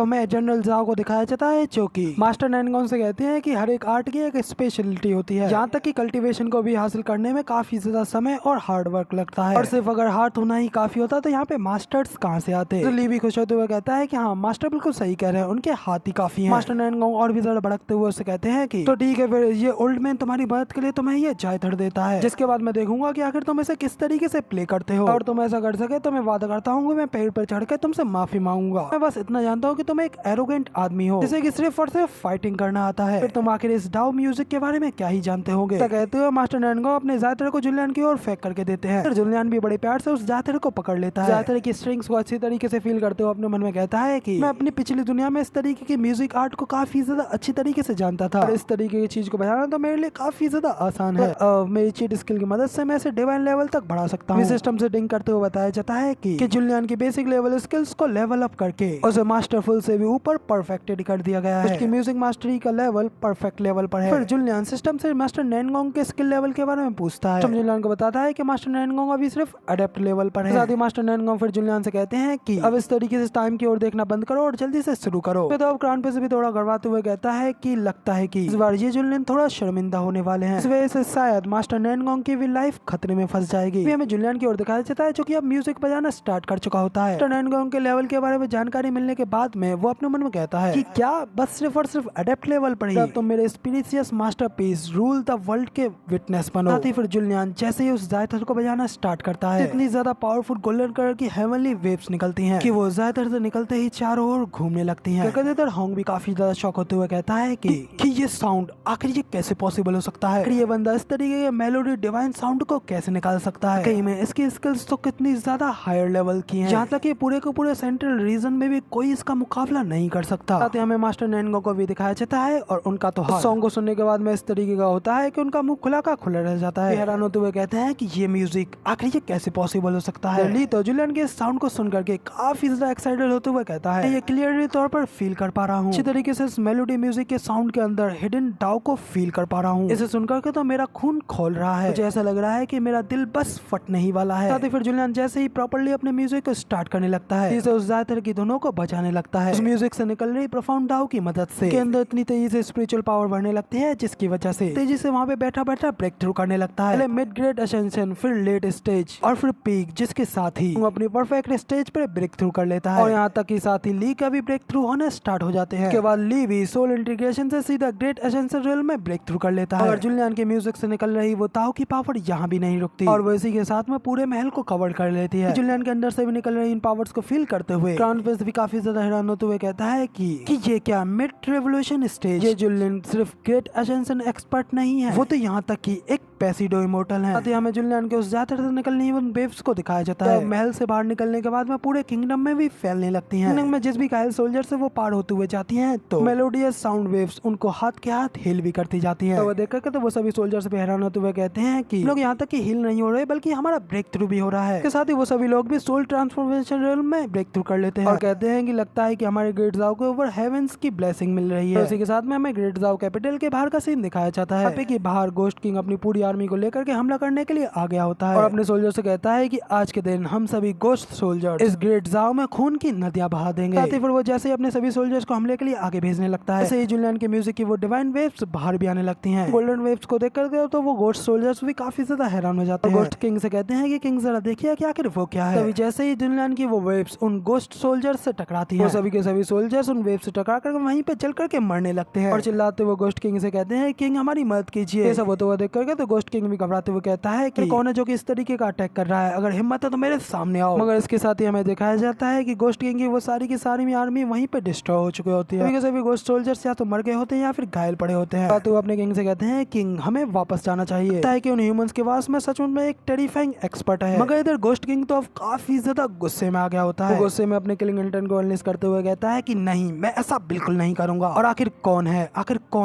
हमें जनरल जाओ को दिखाया जाता है जो कि मास्टर नैनगॉन से कहते हैं कि हर एक आर्ट की एक स्पेशलिटी होती है, जहाँ तक कि कल्टीवेशन को भी हासिल करने में काफी ज्यादा समय और हार्ड वर्क लगता है। और सिर्फ अगर हाथ होना ही काफी होता तो यहाँ पे मास्टर्स कहाँ से आते। तो ली भी खुश होते हुए कहता है कि हाँ मास्टर बिल्कुल सही कह रहे हैं, उनके हाथ ही काफी हैं। मास्टर नैनगॉन और भी ज्यादा भड़कते हुए उससे कहते हैं कि तो ठीक है फिर ये ओल्ड मैन तुम्हारी मदद के लिए तुम्हें ये जायथर देता है, जिसके बाद मैं देखूंगा कि आखिर तुम इसे किस तरीके से प्ले करते हो। और तुम ऐसा कर सके तो मैं वादा करता हूँ मैं पेड़ पर चढ़ के तुमसे माफी मांगूंगा। मैं बस इतना जानता हूँ कि तुम एक एरोगेंट आदमी हो जिसे कि सिर्फ और सिर्फ फाइटिंग करना आता है। फिर तुम आखिर इस डाउ म्यूजिक के बारे में क्या ही जानते होंगे। तो कहते हुए मास्टर नैनगॉन अपने जायथर को जुलियन की ओर फेंक करके देते हैं। फिर जुलियन भी बड़े प्यार से उस जायथर को पकड़ लेता है। जायथर की स्ट्रिंग्स को अच्छी तरीके से फील करते हुए अपने मन में कहता है कि मैं अपनी पिछली दुनिया में इस तरीके की म्यूजिक आर्ट को काफी ज्यादा अच्छी तरीके से जानता था और इस तरीके की चीज को बजाना तो मेरे लिए काफी ज्यादा आसान है। मेरी चीट स्किल की मदद से मैं इसे डिवाइन लेवल तक बढ़ा सकता हूँ। सिस्टम से डिंग करते हुए बताया जाता है कि जुलियन की बेसिक लेवल स्किल्स को लेवल अप करके उसे मास्टरफुल से भी ऊपर परफेक्टेड कर दिया गया है। उसकी म्यूजिक मास्टरी का लेवल परफेक्ट लेवल पर है। फिर जुलियन सिस्टम से मास्टर नैनगॉन के स्किल लेवल के बारे में पूछता है। जुलियन को बताता है कि मास्टर नैनगॉन अभी सिर्फ अडेप्ट लेवल पर है। साथ ही मास्टर नैनगॉन फिर जुलियन से कहते हैं कि अब इस तरीके से टाइम की ओर देखना बंद करो और जल्दी से शुरू करो। तो अब क्राउन पे से भी थोड़ा गड़वाते हुए कहता है कि लगता है कि इस बार ये जुलियन थोड़ा शर्मिंदा होने वाले हैं, इस वजह से शायद मास्टर नैनगॉन की भी लाइफ खतरे में फंस जाएगी। हमें जुलियन की ओर दिखाया जाता है जो कि अब म्यूजिक बजाना स्टार्ट कर चुका होता है। मास्टर नैनगॉन के लेवल के बारे में जानकारी मिलने के बाद में वो अपने मन में कहता है कि क्या बस सिर्फ और सिर्फ अडेप्ट लेवल पर ही तुम मेरे स्पिरिचियस मास्टरपीस रूल द वर्ल्ड के विटनेस बनो। साथ ही फिर जुलियन जैसे ही उस जायथर को बजाना स्टार्ट करता है इतनी ज्यादा पावरफुल गोल्डन कलर की हेवनली वेव्स निकलती हैं कि वो जायथर से निकलते ही चारों ओर घूमने लगती हैं। गदाधर होंग भी काफी ज्यादा शॉक होते हुए कहता है कि ये साउंड आखिर ये कैसे पॉसिबल हो सकता है, ये बंदा इस तरीके के मेलोडी डिवाइन साउंड को कैसे निकाल सकता है। कहीं में इसकी स्किल्स तो कितनी ज्यादा हायर लेवल की हैं, जहाँ तक ये पूरे को पूरे सेंट्रल रीजन में भी कोई इसका मुकाबला नहीं कर सकता। साथ ही हमें मास्टर नैनगॉन को भी दिखाया जाता है और उनका तो सॉन्ग को सुनने के बाद में इस तरीके का होता है कि उनका मुंह खुला का खुला रह जाता है। हैरान होते हुए कहते हैं कि ये म्यूजिक आखिर ये कैसे पॉसिबल हो सकता है। ली तो जुलियन के साउंड को सुन करके काफी ज्यादा एक्साइटेड होते हुए कहता है ये क्लियरली तौर पर फील कर पा रहा हूँ, अच्छी तरीके से इस मेलोडी म्यूजिक के साउंड के अंदर हिडन डाउ को फील कर पा रहा हूँ। इसे सुनकर के तो मेरा खून खोल रहा है, मुझे ऐसा लग रहा है कि मेरा दिल बस फटने ही वाला है। साथ ही फिर जुलियन जैसे ही प्रॉपर्ली अपने म्यूजिक को स्टार्ट करने लगता है इसे उस जायथर की धुनों को बजाने लगता है। उस म्यूजिक से निकल रही प्रोफाउंड डाउ की मदद से के अंदर इतनी तेजी से स्पिरिचुअल पावर बढ़ने लगती है जिसकी वजह से तेजी से वहाँ पे बैठा बैठा ब्रेक थ्रू करने लगता है। मिड ग्रेड असेंशन, फिर लेट स्टेज और फिर पीक, जिसके साथ ही वो अपनी परफेक्ट स्टेज पर ब्रेक थ्रू कर लेता है और यहाँ तक कि साथ ही ली का भी ब्रेक थ्रू होने स्टार्ट हो जाते हैं। उसके बाद ली भी सोल इंटीग्रेशन से सीधा ग्रेट असेंशन रियल में ब्रेक थ्रू कर लेता है और जुलियन के म्यूजिक से निकल रही वो ताओ की पावर यहाँ भी नहीं रुकती और वो इसी के साथ में पूरे महल को कवर कर लेती है। जुलियन के अंदर से भी निकल रही इन पावर्स को फील करते हुए क्राउन प्रिंस भी काफी ज्यादा हैरान होते हुए कहता है कि ये क्या मिड रेवोल्यूशन स्टेज, ये जुलियन सिर्फ ग्रेट असेंशन एक्सपर्ट नहीं है, वो तो यहाँ तक कि एक पैसिडो इमोर्टल है। साथ ही हमें जुलियन के उस जायथर से निकलने उन वेव्स को दिखाया जाता है। महल से बाहर निकलने के बाद में पूरे किंगडम में भी फैलने लगती हैं। किंगडम में जिस भी कायल सोल्जर से वो पार होते हुए जाती हैं तो मेलोडियस साउंड वेव्स उनको हाथ के हाथ हिल भी करती जाती हैं। तो वो देख करके तो वो सभी सोल्जर्स भी हैरान होते हुए कहते हैं कि लोग यहाँ तक कि हिल नहीं हो रहे बल्कि हमारा ब्रेक थ्रू भी हो रहा है। इसके साथ ही वो सभी लोग भी सोल ट्रांसफॉर्मेशन रियल्म में ब्रेक थ्रू कर लेते हैं और कहते हैं कि लगता है कि हमारे ग्रेट जाओ के ऊपर हेवेंस की ब्लेसिंग मिल रही है। उसी के साथ में हमें ग्रेट जाओ कैपिटल के बाहर का सीन दिखाया जाता है कि बाहर गोस्ट किंग अपनी पूरी आर्मी को लेकर के हमला करने के लिए आ गया होता है और अपने सोल्जर से कहता है कि आज के दिन हम सभी गोस्ट सोल्जर इस ग्रेट जाओ में खून की नदियां बहा देंगे। साथ ही फिर वो जैसे ही अपने सभी सोल्जर्स को हमले के लिए आगे भेजने लगता है ऐसे ही जुलियन के म्यूजिक की वो डिवाइन वेव्स बाहर भी आने लगती हैं। गोल्डन वेव्स को देख करके तो वो गोस्ट सोल्जर्स भी काफी ज्यादा हैरान हो जाते हैं। गोस्ट किंग से कहते हैं कि किंग जरा देखिए कि आखिर वो क्या है। तभी जैसे ही जुलियन की वो वेव्स उन गोस्ट सोल्जर्स से टकराती हैं, सभी के सभी सोल्जर्स उन वेव्स से टकरा कर वहीं पे जल करके मरने लगते हैं और चिल्लाते हुए गोस्ट किंग से कहते हैं किंग हमारी मदद कीजिए। सब होते हुए देख करके तो गोस्ट किंग भी घबराते हुए कहता है कि कौन है जो कि इस तरीके का अटैक कर रहा है, अगर हिम्मत है तो मेरे सामने आओ। मगर इसके साथ ही हमें दिखाया जाता है कि गोस्ट किंग की वो सारी की सारी आर्मी वहीं पे डिस्ट्रॉय हो चुकी होती है। सभी गोस्ट सोल्जर्स या तो मर गए होते हैं या फिर घायल पड़े होते हैं। तो अपने किंग से कहते हैं किंग हमें वापस जाना चाहिए, ताकि कि उन ह्यूमंस के पास में सच में एक टेरिफाइंग एक्सपर्ट है। मगर इधर गोस्ट किंग तो अब काफी ज्यादा गुस्से में आ गया होता है। गुस्से में अपने किलिंग इंटेंट को अनलिस्ट करते हुए कहता है कि नहीं मैं ऐसा बिल्कुल नहीं करूंगा और आखिर कौन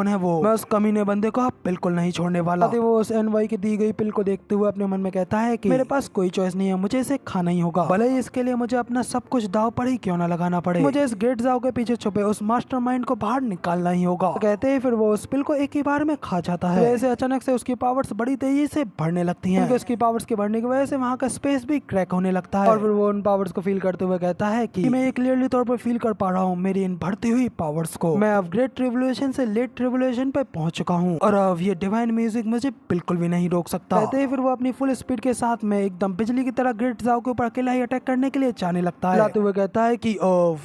है वो, मैं उस कमीने बंदे को बिल्कुल नहीं छोड़ने वाला। वो उस एनवाई की दी गई पिल को देखते हुए अपने मन में कहता है कि मेरे पास कोई चॉइस नहीं है, मुझे इसे खाना ही होगा, भले ही इसके लिए मुझे अपना सब कुछ दाव पर ही क्यों ना लगाना पड़े। मुझे इस ग्रेट जाओ के पीछे छुपे उस मास्टरमाइंड को बाहर निकालना ही होगा। तो कहते हैं फिर वो उस पिल को एक ही बार में खा जाता है। वैसे अचानक से उसकी पावर्स बड़ी तेजी से बढ़ने लगती हैं। उसकी पावर्स के बढ़ने की वजह से वहाँ का स्पेस भी क्रैक होने लगता है और फिर वो उन पावर्स को फील करते हुए कहता है कि मैं क्लियरली तौर पर फील कर कर पा रहा हूँ मेरी इन बढ़ती हुई पावर्स को। मैं अब ग्रेट रिवोल्यूशन से लेट रिवोल्यूशन पे पहुंच चुका हूँ और अब ये डिवाइन म्यूजिक मुझे बिल्कुल भी नहीं रोक सकता। कहते ही फिर वो अपनी फुल स्पीड के साथ में एकदम बिजली की तरह ग्रेट जाओ के ऊपर अकेला ही अटैक करने के लिए जाने लगता है। लाते हुए कहता है कि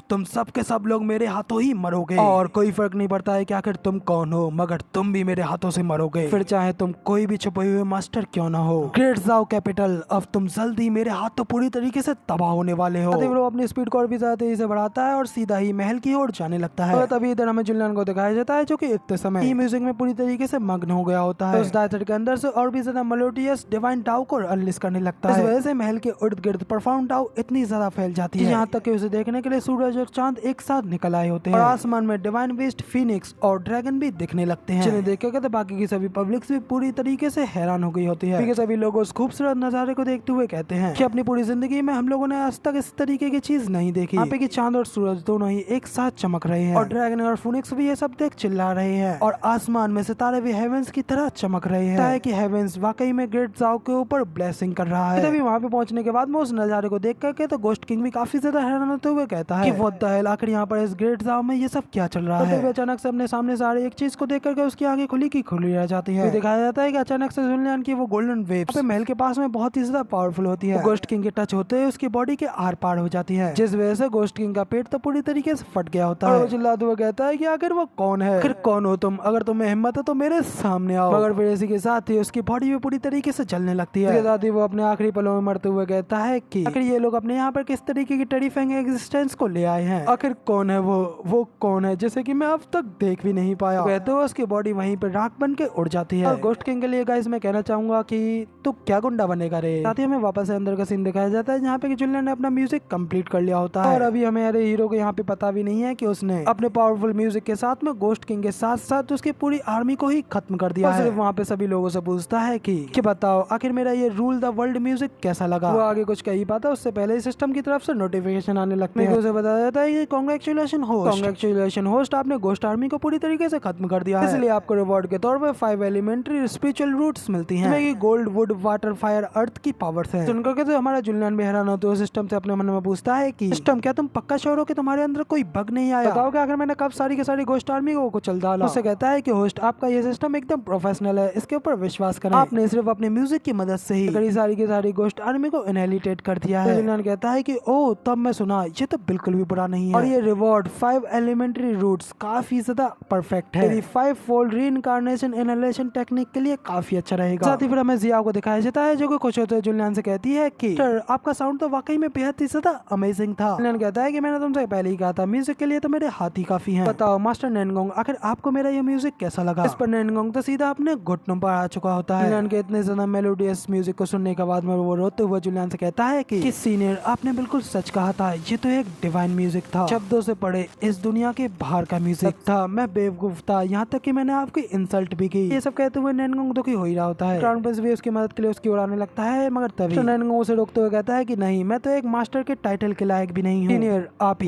तुम सब के सब लोग मेरे हाथों ही मरोगे और कोई फर्क नहीं पड़ता है कि आखिर तुम कौन हो, मगर तुम भी मेरे हाथों से मरोगे, फिर चाहे तुम कोई भी छुपे हुए मास्टर क्यों ना हो। ग्रेट जाओ कैपिटल, अब तुम जल्दी मेरे हाथों पूरी तरीके से तबाह होने वाले हो। वो अपनी स्पीड को और भी ज्यादा तेजी से बढ़ाता है और सीधा ही महल की ओर जाने लगता है। तभी इधर हमें जुलियन को दिखाया जाता है जो कि इतने समय म्यूजिक में पूरी तरीके से मग्न हो गया होता है। उस डायथर के अंदर से और भी ज्यादा मेलोडियस डिवाइन टाउ को अनलिस्ट करने लगता है। इस वजह से महल के इर्द गिर्द प्रोफाउंड टाउ इतनी ज्यादा फैल जाती है यहाँ तक कि उसे देखने के लिए सूरज और चांद एक साथ निकल आए होते हैं और आसमान में डिवाइन बीस्ट, फीनिक्स और ड्रैगन भी दिखने लगते हैं, जिन्हें देख कर बाकी की सभी पब्लिक्स भी पूरी तरीके से हैरान हो गई होती है। सभी लोग उस खूबसूरत नजारे को देखते हुए कहते हैं कि अपनी पूरी जिंदगी में हम लोगों ने आज तक इस तरीके की चीज नहीं देखी। यहाँ पे कि चांद और सूरज दोनों ही एक साथ चमक रहे हैं और ड्रैगन और फीनिक्स भी ये सब देख चिल्ला रहे हैं और आसमान में सितारे भी हेवेंस की तरह चमक रहे हैं कि हेवेंस वाकई में ग्रेट जाओ के ऊपर ब्लेसिंग कर रहा है। तभी वहाँ पे पहुंचने के बाद में उस नजारे को देख करके तो गोस्ट किंग भी काफी ज्यादा हैरान होते हुए कहता है कि व्हाट द हेल, आखिर यहाँ पर इस ग्रेट जाओ में ये सब क्या चल रहा है। अचानक से अपने सामने से आ रही एक चीज को देख करके उसकी आंखें खुली की खुली रह जाती है। दिखाया जाता है कि अचानक से जुलियन की वो गोल्डन वेव्स महल के पास में बहुत ही ज्यादा पावरफुल होती है। गोस्ट किंग के टच होते हुए उसकी बॉडी के आर पार हो जाती है, जिस वजह से गोस्ट किंग का पेट तो पूरी तरीके से फट गया होता है। वो चिल्लाते हुए कहता है कि आखिर वो कौन है, आखिर कौन हो तुम, अगर तुम्हें हिम्मत है तो मेरे सामने आओ। मगर फिर इसी के साथ ही उसकी बॉडी भी पूरी तरीके से जलने लगती है। इसके साथ ही वो अपने आखिरी पलों में मरते हुए कहता है कि आखिर ये लोग अपने यहाँ पर किस तरीके की टेरिफाइंग एग्जिस्टेंस को ले आए हैं, आखिर कौन है वो कौन है जिसे कि मैं अब तक देख भी नहीं पाया। कहते हुए उसकी बॉडी वहीं पर राख बन के उड़ जाती है। और गोस्ट किंग के लिए गाइस मैं कहना चाहूंगा कि तू क्या गुंडा बनेगा रे। साथ ही हमें वापस से अंदर का सीन दिखाया जाता है जहाँ पे जुलियन ने अपना म्यूजिक कंप्लीट कर लिया होता है और अभी हमें अरे हीरो को यहाँ पे पता भी नहीं है कि उसने अपने पावरफुल म्यूजिक के साथ में गोस्ट किंग के साथ साथ उसकी पूरी आर्मी को ही खत्म कर दिया है। सिर्फ वहाँ पे सभी लोगों से पूछता है कि बताओ आखिर मेरा ये रूल द वर्ल्ड म्यूजिक कैसा लगा। वो आगे कुछ कह ही पाता उससे पहले सिस्टम की तरफ से नोटिफिकेशन आने लगते हैं। उसे बताया जाता है कि कांग्रेचुलेशन होस्ट, आपने गोस्ट आर्मी को पूरी तरीके से खत्म कर दिया है, इसलिए आपको रिवॉर्ड के तौर पर 5 एलिमेंट्री स्पिरिचुअल रूट्स मिलती हैं, जिसमें गोल्ड, वुड, वाटर, फायर, अर्थ की पावर्स हैं। सुनकर के तो हमारा जुलियन भी हैरान होते हुए सिस्टम से अपने मन में पूछता है कि सिस्टम क्या तुम पक्का श्योर हो कि तुम्हारे अंदर कोई बग नहीं आया, बताओ कि अगर मैंने कब सारी की सारी गोस्ट आर्मी को कुचल डाला। उससे कहता है कि होस्ट आपका ये सिस्टम एकदम प्रोफेशनल है, इसके ऊपर विश्वास करें, आपने सिर्फ अपने म्यूजिक की मदद से ही कई सारी की सारी गोस्ट आर्मी को इनहेलिटेट कर दिया है। जुलियन कहता है कि ओ तब मैं सुना ये तो बिल्कुल भी बुरा नहीं है और ये रिवॉर्ड 5 एलिमेंट्री रूट्स काफी ज्यादा परफेक्ट है, 5 फोल्ड रीइंकार्नेशन इनहेलेशन टेक्निक के लिए काफी अच्छा रहेगा। साथ ही फिर हमें जिया को दिखाया जाता है जो कि खुश होते हुए जुलियन से कहती है कि सर आपका साउंड तो वाकई में बेहद ही ज्यादा अमेजिंग था। जुलियन कहता है कि मैंने तुमसे पहले ही कहा था म्यूजिक के लिए तो मेरे हाथ ही काफी हैं। बताओ मास्टर नैनगोंग आखिर आपको मेरा ये म्यूजिक कैसा लगा। इस पर नैनगोंग तो सीधा अपने घुटनों पर आ चुका होता है। जुलियन के इतने ज्यादा मेलोडियस म्यूजिक को सुनने के बाद में वो रोते हुए जुलियन से कहता है कि सीनियर आपने बिल्कुल सच कहा था, ये तो एक डिवाइन म्यूजिक था, शब्दों से पढ़े इस दुनिया के बाहर का म्यूजिक था, मैं बेवकूफ था, यहाँ तक कि मैंने आपकी इंसल्ट भी की। ये सब कहते हुए नैनगोंग दुखी हो ही रहा होता है। क्राउन प्रिंस भी उसकी मदद के लिए उसकी उड़ाने लगता है, मगर तभी नैनगोंग उसे रोकते हुए कहता है कि नहीं, मैं तो एक मास्टर के टाइटल के लायक भी नहीं हूँ। सीनियर आप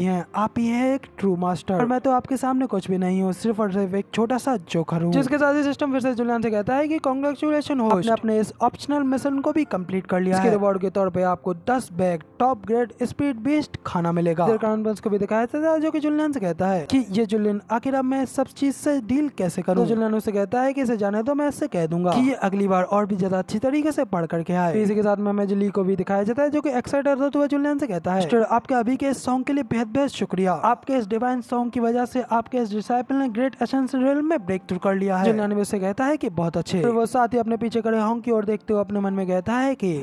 ही हैं एक ट्रू मास्टर और मैं तो आपके सामने कुछ भी नहीं हूँ, सिर्फ और सिर्फ एक छोटा सा जोकर हूँ। जिसके साथ ही सिस्टम फिर से जुलियन से कहता है कि कांग्रेचुलेशन होस्ट, आपने अपने इस ऑप्शनल मिशन को भी कंप्लीट कर लिया है। इसके रिवॉर्ड के तौर पे आपको 10 bag top grade speed based खाना मिलेगा। क्राउन प्रिंस को भी दिखाया जाता है जो कि जुलियन से कहता है कि ये जुलियन आखिर अब मैं सब चीज से डील कैसे करूँ। तो जुलियन उससे कहता है कि इसे जाने दो, मैं इससे कह दूंगा कि ये अगली बार और भी ज्यादा अच्छी तरीके से पढ़ करके आए। इसी के साथ में जुली को भी दिखाया जाता है जो कि एक्साइटेड होते हुए जुलियन से कहता है आपके अभी के इस सॉन्ग के लिए बेहद बेहद शुक्रिया, आपके इस डिवाइन सॉन्ग की वजह से आपके इस डिसाइपल ने ग्रेट एसेंशियल रियल में ब्रेक थ्रू कर लिया है। जुलियन भी उससे कहता है कि बहुत अच्छे। फिर वो साथ ही अपने पीछे खड़े होंग की ओर देखते हुए अपने मन में कहता है कि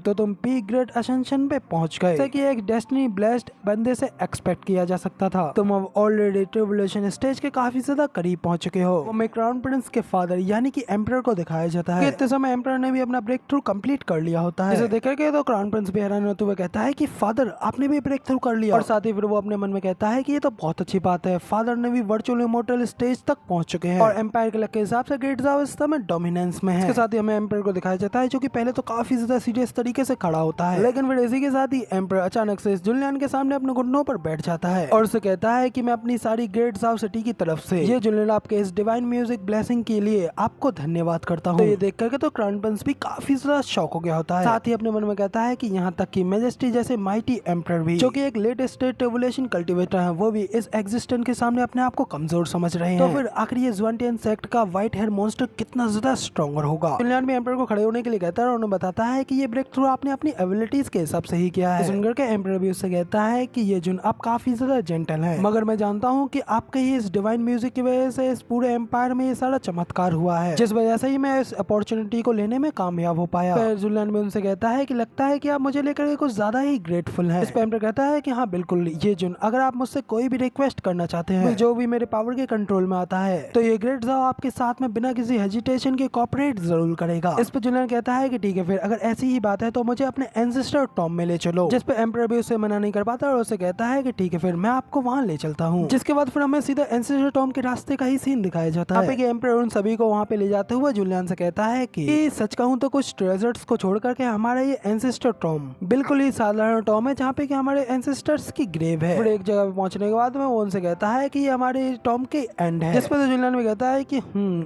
तो तुम पीक ग्रेट एसेंशन पे पहुंच गए, जैसे कि एक डेस्टिनी ब्लेस्ड बंदे से एक्सपेक्ट किया जा सकता था। तुम अब ऑलरेडी ट्रिबुलेशन स्टेज के काफी ज्यादा करीब पहुंच चुके हो। वो क्राउन प्रिंस के फादर यानी कि एम्परर को दिखाया जाता है। इतने समय एम्परर ने भी अपना ब्रेक थ्रू कंप्लीट कर लिया होता है। इसे देख करके तो क्राउन प्रिंस भी हैरान होते हुए कहता है कि फादर आपने भी ब्रेक थ्रू कर लिया। और साथ ही फिर वो अपने मन में कहता है कि ये तो बहुत अच्छी बात है, फादर ने भी वर्चुअल इमोर्टल स्टेज तक पहुंच चुके हैं और एम्पायर के लक के हिसाब से ग्रेट जाओ इस समय डोमिनेंस में है। इसके साथ ही हमें एम्परर को दिखाया जाता है जो कि पहले तो काफी ज्यादा सीरियस तरीके से खड़ा होता है, लेकिन फिर इसी के साथ ही एम्परर अचानक से इस जुलियन के सामने अपने घुटनों पर बैठ जाता है और उसे कहता है कि मैं अपनी सारी ग्रेट जाओ सिटी की तरफ से ये जुलियन आपके इस डिवाइन म्यूजिक ब्लेसिंग के लिए आपको धन्यवाद करता हूँ। तो ये देख करके तो क्राउन प्रिंस भी काफी ज्यादा शॉक हो गया होता है। साथ ही अपने मन में कहता है कि यहाँ तक कि मेजेस्टी जैसे माइटी एम्परर भी जो कि एक लेटेस्ट रेवोल्यूशन मशीन कल्टीवेटर है वो भी इस एग्जिस्टेंट के सामने अपने आप को कमजोर समझ रहे हैं। तो फिर आखिर ये ज़ुआनटियन सेक्ट का व्हाइट हेयर मॉन्स्टर कितना ज्यादा स्ट्रॉन्गर होगा। जुलियन भी एम्परर को खड़े होने के लिए कहता है और उन्हें बताता है कि ये ब्रेक थ्रू आपने अपनी एबिलिटीज के हिसाब से ही किया है। सुनकर के एम्परर भी उससे कहता है कि ये जुन आप काफी ज्यादा जेंटल है, मगर मैं जानता हूँ कि आपके ही इस डिवाइन म्यूजिक की वजह से इस पूरे एम्पायर में ये सारा चमत्कार हुआ है, जिस वजह से ही मैं इस अपॉर्चुनिटी को लेने में कामयाब हो पाया। फिर जुलियन भी उनसे कहता है कि लगता है कि आप मुझे लेकर कुछ ज्यादा ही ग्रेटफुल हैं। इस पे एम्परर कहता है कि हाँ बिल्कुल, ये जुन अगर आप मुझसे कोई भी रिक्वेस्ट करना चाहते हैं जो भी मेरे पावर के कंट्रोल में आता है तो ये ग्रेट ज़ाओ आपके साथ में बिना किसी हेजिटेशन के कोऑपरेट जरूर करेगा। इस पे जुलियन कहता है कि ठीक है, फिर अगर ऐसी ही बात है तो मुझे अपने एंसेस्टर टॉम में ले चलो। जिस पे एम्परर भी उसे मना नहीं कर पाता और उसे कहता है कि ठीक है, फिर मैं आपको वहाँ ले चलता हूँ। जिसके बाद फिर हमें सीधा एंसेस्टर टॉम के रास्ते का ही सीन दिखाया जाता है। एम्परर उन सभी को वहाँ पे ले जाते हुए जुलियन से कहता है कि सच कहूँ तो कुछ ट्रेजर्स को छोड़ करके हमारा ये एंसेस्टर टॉम बिल्कुल ही साधारण टॉम है जहाँ पे कि हमारे एंसेस्टर्स की ग्रेव है। फिर एक जगह पे पहुंचने के बाद में वो उनसे कहता है कि ये हमारे टॉम के एंड है। जिस पे जुलियन भी कहता है कि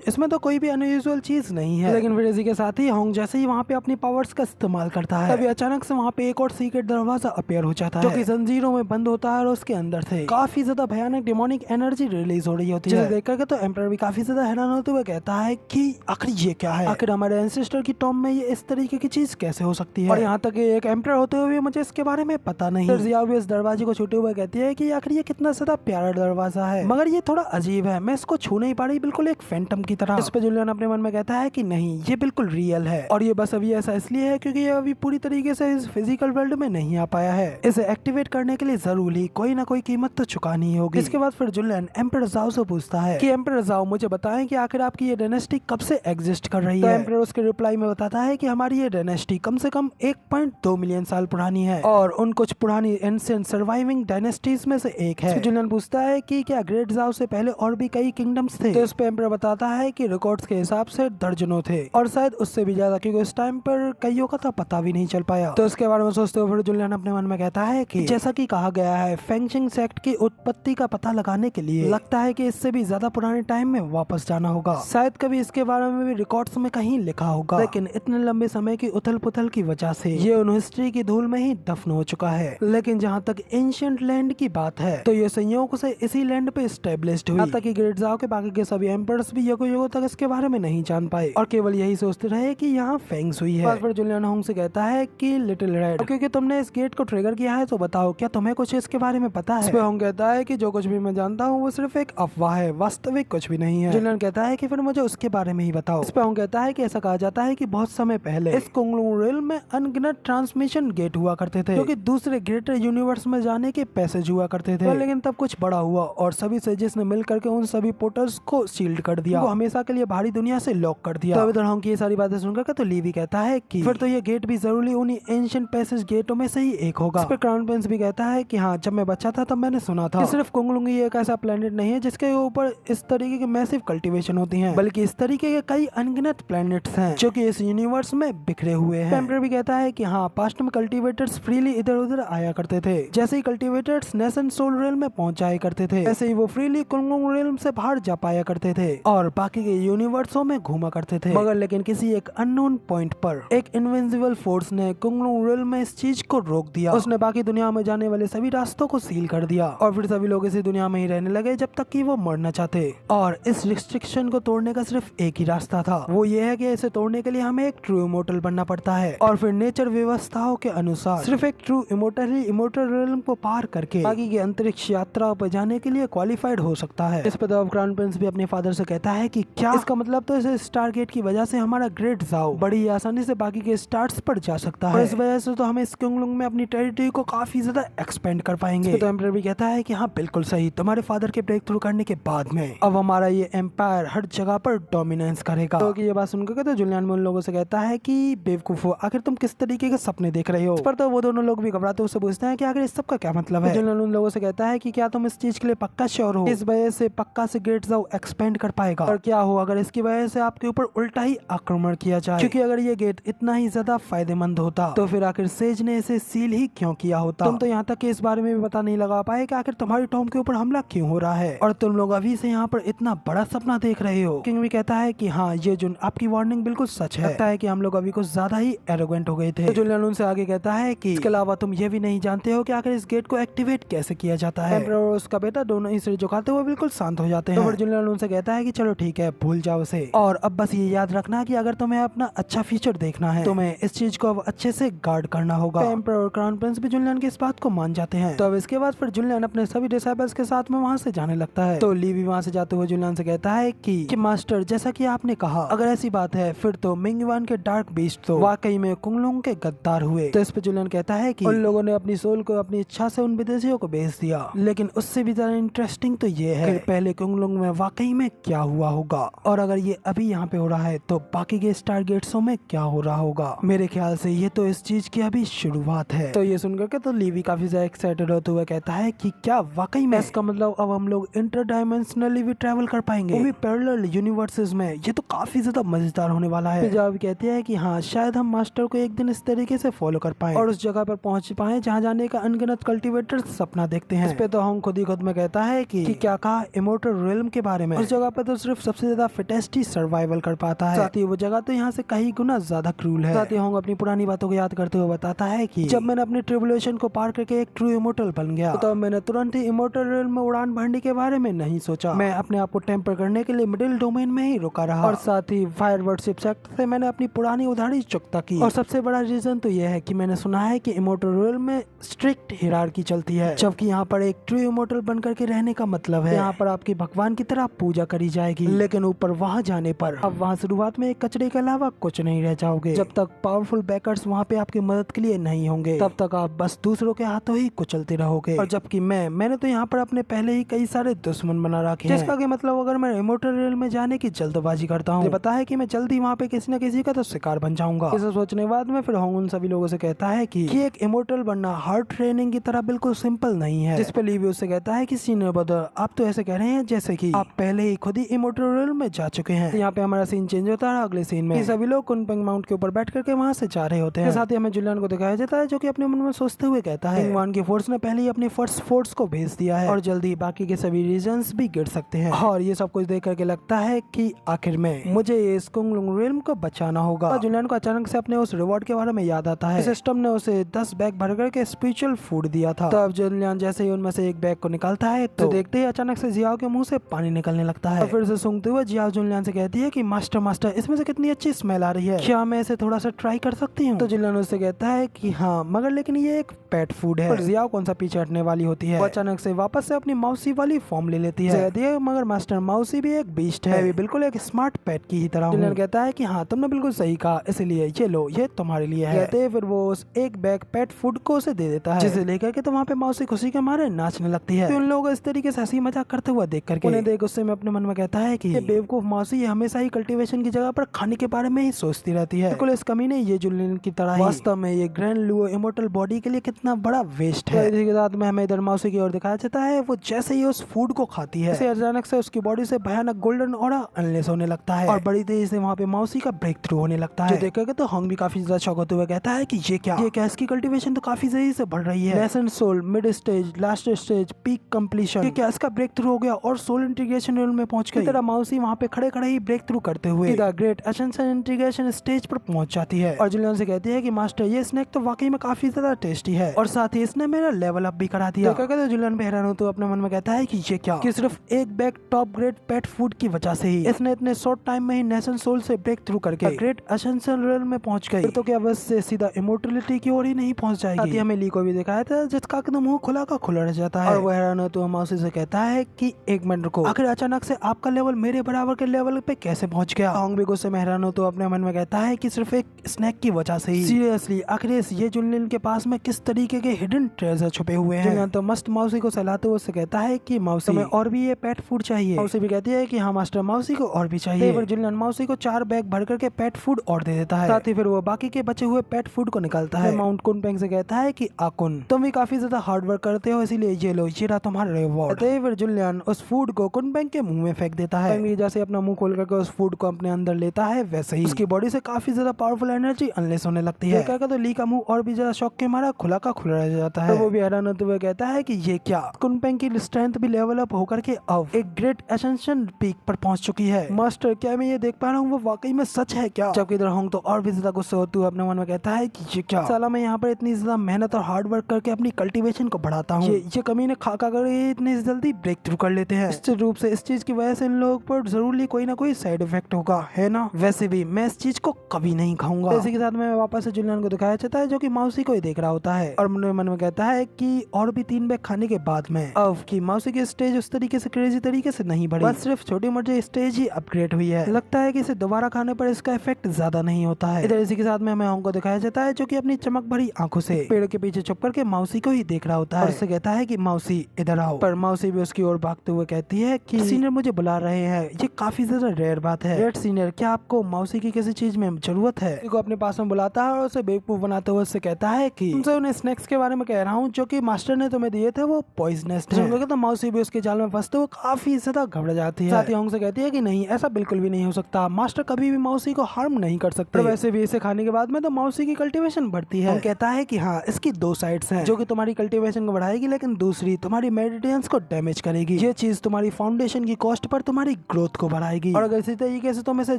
इसमें तो कोई भी अनयूजुअल चीज नहीं है। लेकिन फिर इसी के साथ ही होंग जैसे ही वहाँ पे अपनी पावर्स का इस्तेमाल करता है तभी अचानक से वहाँ पे एक और सीक्रेट दरवाजा अपीयर हो जाता है जो कि जंजीरों में बंद होता है और उसके अंदर से काफी ज्यादा भयानक डिमोनिक एनर्जी रिलीज हो रही होती है। देख करके तो एम्परर भी काफी ज्यादा हैरान होते हुए कहता है कि आखिर ये क्या है, आखिर हमारे एंसेस्टर की टॉम में ये इस तरीके की चीज कैसे हो सकती है, और यहाँ तक एक एम्परर होते हुए मुझे इसके बारे में पता नहीं। फिर जिया भी इस दरवाजे को छूते हुए कहती है कि आखिर ये कितना ज्यादा प्यारा दरवाजा है, मगर ये थोड़ा अजीब है, मैं इसको छू नहीं पा रही, बिल्कुल एक फैंटम की तरह। इस पे जुलियन अपने मन में कहता है कि नहीं, ये बिल्कुल रियल है और ये बस अभी ऐसा इसलिए है क्योंकि ये अभी पूरी तरीके से इस फिजिकल वर्ल्ड में नहीं आ पाया है। इसे एक्टिवेट करने के लिए जरूर ही कोई ना कोई कीमत तो चुकानी होगी। इसके बाद फिर जुलियन एम्परर ज़ाओ से पूछता है कि एम्परर ज़ाओ मुझे बताएं कि आखिर आपकी ये डायनेस्टी कब से एग्जिस्ट कर रही है। एम्परर उसके रिप्लाई में बताता है कि हमारी ये डायनेस्टी कम से कम 1.2 मिलियन साल पुरानी है और उन कुछ पुरानी एंशिएंट सर्वाइविंग डायनेस्टीज में से एक है। जुलियन पूछता है कि क्या ग्रेट ज़ाओ से पहले और भी कई किंगडम्स थे, तो इस पे एम्परर बताता है कि रिकॉर्ड्स के हिसाब से दर्जनों थे और शायद उससे भी ज्यादा, क्योंकि उस टाइम पर कईयों का तो पता भी नहीं चल पाया। तो इसके बारे में सोचते हुए फिर जुलियन अपने मन में कहता है कि जैसा कि कहा गया है फेंगशिंग सेक्ट की उत्पत्ति का पता लगाने के लिए लगता है कि इससे भी ज्यादा पुराने टाइम में वापस जाना होगा, शायद कभी इसके बारे में भी रिकॉर्ड्स में कहीं लिखा होगा, लेकिन इतने लंबे समय की उथल पुथल की वजह से ये उन हिस्ट्री की धूल में ही दफन हो चुका है। लेकिन जहाँ तक एंशिएंट लैंड की बात है तो ये संयोग से इसी लैंड पे स्टेब्लिश्ड हुई, तक ग्रेट ज़ाओ के बाकी के सभी एम्पर्स भी युगों युगों तक इसके बारे में नहीं जान पाए और केवल यही सोचते रहे कि यहाँ फेंग सुई है। फिर जुलियन होंग से कहता है कि लिटिल रेड, क्योंकि तुमने इस गेट को ट्रिगर किया है तो बताओ क्या तुम्हें कुछ इसके बारे में पता है। इस पे होंग कहता है कि जो कुछ भी मैं जानता हूँ वो सिर्फ एक अफवाह है, वास्तविक कुछ भी नहीं है। जुलियन कहता है कि फिर मुझे उसके बारे में ही बताओ। इस पे होंग कहता है कि ऐसा कहा जाता है कि बहुत समय पहले इस कुंगलुंग रिल्म में अनगिनत ट्रांसमिशन गेट हुआ करते थे जो कि दूसरे ग्रेटर यूनिवर्स में जाने के पैसेज हुआ करते थे, लेकिन तब कुछ बड़ा हुआ और सभी सेजेस ने मिल करके उन सभी पोर्टल्स को सील्ड कर दिया, वो हमेशा के लिए बाहरी दुनिया से लॉक कर दिया। तो इधर होंग की ये सारी बातें सुनकर तो लीवी कहता है कि फिर तो ये गेट भी जरूरी उन्हीं एंशिएंट पैसेज गेटों में से ही एक होगा। इस पर क्राउन प्रिंस भी कहता है कि हाँ, जब मैं बच्चा था तब मैंने सुना था कि सिर्फ कुंगलुंगी एक ऐसा प्लेनेट नहीं है जिसके ऊपर इस तरीके की मैसिव कल्टीवेशन होती है, बल्कि इस तरीके के कई अनगिनत प्लैनेट्स हैं जो कि इस यूनिवर्स में बिखरे हुए हैं। एम्परर भी कहता है कि हाँ, पास्ट में कल्टीवेटर्स फ्रीली इधर उधर आया करते थे, जैसे ही कल्टीवेटर्स नेशन सोल रेल में पहुंच जाया करते थे ऐसे ही वो फ्रीली कुंगलुंग रेल से बाहर जा पाया करते थे और बाकी के यूनिवर्सों में घूमा करते थे। मगर लेकिन किसी एक अननोन पॉइंट पर एक इनविजिबल फोर्स ने कुंगलुंग रेल में इस चीज को रोक दिया। उसने बाकी दुनिया में जाने वाले सभी रास्तों को सील कर दिया और फिर सभी लोग इसी दुनिया में ही रहने लगे जब तक कि वो मर न चाहते। और इस रिस्ट्रिक्शन को तोड़ने का सिर्फ एक ही रास्ता था, वो ये है कि इसे तोड़ने के लिए हमें एक ट्रू इमोर्टल बनना पड़ता है और फिर नेचर व्यवस्थाओं के अनुसार सिर्फ एक ट्रू इमोर्टल ही इमोर्टल रेलम को पार करके बाकी की अंतरिक्ष यात्रा पर जाने के लिए क्वालिफाइड हो सकता है। इस पर तो क्राउन प्रिंस भी अपने फादर से कहता है कि क्या इसका मतलब तो इस स्टारगेट की वजह से हमारा ग्रेट ज़ाओ बड़ी आसानी से बाकी के स्टार्स पर जा सकता है और इस वजह से तो हम इस कुंगलुंग में अपनी टेरिटरी को काफी ज्यादा एक्सपेंड कर पाएंगे। तो एम्परर भी कहता है कि हाँ, बिल्कुल सही, तुम्हारे फादर के ब्रेक थ्रू करने के बाद में अब हमारा ये एम्पायर हर जगह पर डोमिनेंस करेगा। तो ये बात सुनकर तो जुलियन उन लोगों से कहता है कि बेवकूफो, आखिर तुम किस तरीके के सपने देख रहे हो। इस पर तो वो दोनों लोग भी घबराते उससे पूछते हैं कि आखिर इस सब का क्या मतलब है। जुलियन उन लोगों से कहता है कि क्या तुम इस चीज के लिए पक्का श्योर हो, इस वजह से पक्का से ग्रेट ज़ाओ एक्सपेंड कर पाएगा, और क्या हो अगर इसकी वजह से आपके ऊपर उल्टा ही आक्रमण किया जाए, क्योंकि अगर ये गेट इतना ही ज्यादा फायदेमंद होता तो फिर आखिर सेज ने इसे सील ही क्यों किया होता। तुम तो यहाँ तक कि इस बारे में भी पता नहीं लगा पाए कि आखिर तुम्हारी टॉम के ऊपर हमला क्यों हो रहा है और तुम लोग अभी से यहाँ पर इतना बड़ा सपना देख रहे हो। किंग भी कहता है कि हाँ, ये जुन आपकी वार्निंग बिल्कुल सच है, लगता है कि हम लोग अभी कुछ ज्यादा ही एरोगेंट हो गए थे। तो जुलियन उनसे आगे कहता है कि इसके अलावा तुम ये भी नहीं जानते हो कि आखिर इस गेट को एक्टिवेट कल्टीवेट कैसे किया जाता है। एम्परर और उसका बेटा दोनों इस जो खाते हुए बिल्कुल शांत हो जाते हैं। तो फिर जुलियन उनसे कहता है कि चलो ठीक है, भूल जाओ उसे, और अब बस ये याद रखना कि अगर तुम्हें अपना अच्छा फ्यूचर देखना है तुम्हें इस चीज को अब अच्छे से गार्ड करना होगा। एम्परर और क्राउन प्रिंस भी जुलियन की इस बात को मान जाते हैं। तो अब इसके बाद फिर जुलियन अपने सभी डिसाइबल्स के साथ में वहाँ से जाने लगता है। तो ली भी वहाँ से जाते हुए जुलियन से कहता है कि मास्टर, जैसा कि आपने कहा, अगर ऐसी बात है फिर तो मिंग युआन के डार्क बीस्ट तो वाकई में कुंगलुंग के गद्दार हुए। तो इस पे जुलियन कहता है कि उन लोगों ने अपनी सोल को अपनी इच्छा से उन विदेशियों को बेच दिया, लेकिन उससे भी ज्यादा इंटरेस्टिंग तो ये है पहले कुंगलुंग में वाकई में क्या हुआ होगा, और अगर ये अभी यहाँ पे हो रहा है तो बाकी के स्टार गेट्सों में क्या हो रहा होगा। मेरे ख्याल से ये तो इस चीज की अभी शुरुआत है। तो ये सुनकर के तो ली भी काफी ज्यादा एक्साइटेड होते हुए कहता है कि क्या वाकई में, इसका मतलब अब हम लोग इंटर डायमेंशनली भी ट्रैवल कर पाएंगे, वो भी पैरेलल यूनिवर्सेस में। ये तो काफी ज्यादा मजेदार होने वाला है। जब कहते हैं कि हाँ, शायद हम मास्टर को एक दिन इस तरीके से फॉलो कर पाए और उस जगह पर पहुंच पाए जहाँ जाने का अनगिनत कल्टीवेटर सपना देखते हैं। इस पे तो हम खुद ही खुद में कहता है कि क्या कहा इमोर्टल रिल्म के बारे में। उस जगह पे तो सिर्फ सबसे ज्यादा फिटेस्ट ही सर्वाइवल कर पाता है, साथ ही वो जगह तो यहाँ से कई गुना ज्यादा क्रूल है। साथ ही होंग अपनी पुरानी बातों को याद करते हुए बताता है कि जब मैंने अपनी ट्रिबुलेशन को पार करके एक ट्रू इमोर्टल बन गया तो मैंने तुरंत ही इमोर्टल रिल्म में उड़ान भरने के बारे में नहीं सोचा। मैं अपने आप को टेम्पर करने के लिए मिडिल डोमेन में ही रुका रहा, और साथ ही फायर वर्शिप सेक्टर से मैंने अपनी पुरानी उधारी चुकता की। और सबसे बड़ा रीजन तो यह है कि मैंने सुना है कि इमोर्टल रिल्म में स्ट्रिक्ट हिरार्की चलती है, जबकि यहाँ पर एक ट्रू इमोर्टल बन करके रहने का मतलब है यहाँ पर आपकी भगवान की तरह पूजा करी जाएगी, लेकिन ऊपर वहाँ जाने पर अब वहाँ शुरुआत में एक कचरे के अलावा कुछ नहीं रह जाओगे। जब तक पावरफुल बैकर्स वहाँ पे आपकी मदद के लिए नहीं होंगे तब तक आप बस दूसरों के हाथों ही कुचलते रहोगे। और जबकि मैंने तो यहाँ पर अपने पहले ही कई सारे दुश्मन बना रखे हैं, जिसका कि मतलब अगर मैं इमोर्टल रिल्म में जाने की जल्दबाजी करता हूँ, पता है कि मैं जल्दी वहाँ पे किसी न किसी का तो शिकार बन जाऊंगा। इसे सोचने बाद में फिर होंग उन सभी लोगों से कहता है कि एक इमोर्टल बनना हार्ड ट्रेनिंग की तरह बिल्कुल सिंपल नहीं है। जिस पे ली भी उससे कहता है कि सीनियर ब्रदर, आप तो ऐसे कह रहे हैं जैसे कि आप पहले ही खुद ही इमोर्टल रिल्म में जा चुके हैं। यहाँ पे हमारा सीन चेंज होता है अगले सीन में। सभी लोग कुनपेंग माउंट के ऊपर बैठ करके वहाँ से जा रहे होते हैं। साथ ही हमें जुलियन को दिखाया जाता है जो कि अपने मन में सोचते हुए कहता है मिंग युआन की फोर्स ने पहले ही अपनी फर्स्ट फोर्स को भेज दिया है और जल्दी बाकी के सभी रीजन्स भी गिर सकते हैं। और ये सब कुछ देख करके लगता है कि आखिर में मुझे इस कुंगलुंग रिल्म को बचाना होगा। और जुलियन को अचानक से अपने उस रिवॉर्ड के बारे में याद आता है। सिस्टम ने उसे 10 बैग भर करके स्पिरिचुअल फूड दिया था। तब जुलियन जैसे ही उनमें से एक बैग को निकालता है तो देखते ही अचानक से जियाओ के मुंह से पानी निकलने लगता है। फिर से सूंघते हुए जियाओ जुलियन से कहती है कि मास्टर इसमें से कितनी अच्छी स्मेल आ रही है, क्या मैं इसे थोड़ा सा ट्राई कर सकती हूँ। तो जुलियन उससे कहता है कि हाँ, मगर लेकिन ये एक पेट फूड है। पर जियाओ कौन सा पीछे हटने वाली होती है, वो अचानक से वापस से अपनी माउसी वाली फॉर्म ले लेती है। कहती है मगर मास्टर, माउसी भी एक बीस्ट है, मैं भी बिल्कुल एक स्मार्ट पेट की ही तरह हूँ। जुलियन कहता है कि हाँ, तुमने बिल्कुल सही कहा, इसलिए ये लो, ये तुम्हारे लिए है। कहते फिर वो उस एक बैग पेट फूड को उसे दे देता है, जिसे लेकर के तो वहाँ पे माउसी खुशी के मारे नाचने लगती है। उन लोगों को इस तरीके से हंसी मजाक करते हुए देख करके उन्हें देख उससे मैं अपने मन में कहता है कि बेवकूफ माउसी ये हमेशा ही कल्टीवेशन की जगह पर खाने के बारे में ही सोचती रहती है। बिल्कुल इस कमीने ये जुलियन की तरह वास्तव में ये ग्रैंड लुओ इमोर्टल बॉडी के लिए कितना बड़ा वेस्ट है। इसी के साथ में हमें इधर माउसी की ओर दिखाया जाता है, वो जैसे ही उस फूड को खाती है अचानक से उसकी बॉडी से भयानक गोल्डन ऑरा अनलेस होने लगता है और बड़ी तेजी से वहाँ पे माउसी का ब्रेक थ्रू होने लगता है। जो देख करके तो होंग भी काफी ज्यादा शॉक होते हुए कहता है कि ये क्या इसकी कल्टीवेशन तो काफी तेजी से बढ़ रही है। Nascent soul, mid stage, last stage, peak completion, क्या इसका ब्रेक थ्रू हो गया और सोल इंटीग्रेशन लेवल में पहुंच गई। माउसी वहाँ पे खड़े खड़े ही ब्रेक थ्रू करते हुए ग्रेट एसेंशियल इंटीग्रेशन स्टेज पर पहुंच जाती है और जुलियन से कहती है कि मास्टर ये स्नैक तो वाकई में काफी ज्यादा टेस्टी है और साथ ही इसने मेरा लेवल अप भी करा दिया। तो जुलियन पे हैरान हो तो अपने मन में कहता है कि ये क्या, कि सिर्फ एक bag top grade pet food की वजह से ही इसने इतने शॉर्ट टाइम में ही नेशन सोल से ब्रेक थ्रू करके ग्रेट एसेंशियल रियल में पहुंच गई। तो क्या बस से सीधा इमोर्टलिटी की ओर ही नहीं पहुंच जाएगी। हमें ली को भी दिखाया था जिसका मुंह खुला का खुला रह जाता है और वो हैरान हो तो माउसी से कहता है कि एक मिनट रुको, आखिर अचानक से आपका लेवल मेरे बराबर के लेवल पे कैसे पहुंच गया। होंग भी गुस्से में हैरान हो तो अपने मन में कहता है कि सिर्फ एक स्नैक की वजह से ही। सीरियसली आखिर ये जुलियन के पास में किस तरीके के हिडन ट्रेजर छुपे हुए हैं। जुलियन तो मस्त माउसी को सहलाते हुए उससे कहता है कि माउसी हमें और भी ये पेट फूड चाहिए। माउसी भी कहती है कि हाँ मास्टर, माउसी को और भी चाहिए। फिर जुलियन माउसी को 4 बैग भर करके पेट फूड और दे देता है। साथ ही फिर वो बाकी के बचे हुए पेट फूड को निकालता है। माउंट कुनपेंग से कहता है कि आकुन, तुम भी काफी ज्यादा हार्ड वर्क करते हो, इसीलिए ये लो, ये रहा तुम्हारा रिवॉर्ड। फिर जुलियन उस फूड को कुनपेंग के मुंह में फेंक देता है। जैसे अपना मुंह खोल करके उस फूड को अपने अंदर लेता है वैसे ही उसकी बॉडी से काफी ज्यादा पावरफुल एनर्जी अनलेस होने लगती है। तो ली का मुंह और भी ज्यादा शॉक के मारा खुला का खुला रह जाता है। तो वो भी हैरान होते हुए कहता है कि ये क्या, कुनपेंग की स्ट्रेंथ भी लेवल अप होकर के अब एक ग्रेट एसेंशियल पीक पर पहुंच चुकी है। मास्टर, क्या मैं ये देख पा रहा हूँ वो वाकई में सच है क्या। जबकि इधर होंग तो और भी ज्यादा गुस्सा होते हुए अपने मन में कहता है कि ये क्या, साला मैं यहाँ पर इतनी ज्यादा मेहनत और हार्ड वर्क करके अपनी कल्टीवेशन कल्टीवेशन को बढ़ाता हूँ। ये कमीने खा कर इतने जल्दी ब्रेक थ्रू कर लेते हैं। निश्चित रूप से इस चीज की वजह से इन लोगों पर जरूर कोई ना कोई साइड इफेक्ट होगा, है ना। वैसे भी मैं इस चीज को कभी नहीं खाऊंगा। इसी के साथ में वापस से जुलियन को दिखाया जाता है जो कि माउसी को ही देख रहा होता है और मन में कहता है कि और भी 3 बैग खाने के बाद में अब की माउसी की स्टेज उस तरीके से क्रेजी तरीके से नहीं बढ़ी, बस सिर्फ छोटी मोटी स्टेज ही अपग्रेड हुई है। लगता है कि इसे दोबारा खाने पर इसका इफेक्ट ज्यादा नहीं होता है। इधर इसी के साथ में हमें होंग को दिखाया जाता है जो कि अपनी चमक भरी आंखों से पेड़ के पीछे छुप करके माउसी को ही देख रहा होता है और उससे कहता है कि माउसी इधर आओ। पर माउसी भी उसकी ओर भागते हुए कहती है कि सीनियर मुझे बुला रहे हैं। ये काफी ज्यादा रेयर बात है। रेड सीनियर, क्या आपको माउसी की किसी चीज में जरूरत है? को अपने पास में बुलाता है और उसे बेवकूफ बनाते हुए उससे कहता है कि तुमसे उन्हें स्नैक्स के बारे में कह रहा हूँ जो कि मास्टर ने तुम्हें दिए थे, वो पॉइजनस थे। तो माउसी भी उसके जाल में फंसते हुए काफी ज्यादा घबरा जाती है। साथ ही होंग से कहती है कि नहीं, ऐसा बिल्कुल भी नहीं हो सकता। मास्टर कभी भी माउसी को हार्म नहीं कर सकते। वैसे भी इसे खाने के बाद में तो माउसी की कल्टीवेशन बढ़ती है। कहता है कि हाँ, इसकी 2 साइड्स हैं, जो कि तुम्हारी कल्टीवेशन को बढ़ाएगी लेकिन दूसरी तुम्हारी मेडिटेंस को डैमेज करेगी। ये चीज तुम्हारी फाउंडेशन की कॉस्ट पर तुम्हारी ग्रोथ को बढ़ाएगी और अगर इसी तरीके से तुम इसे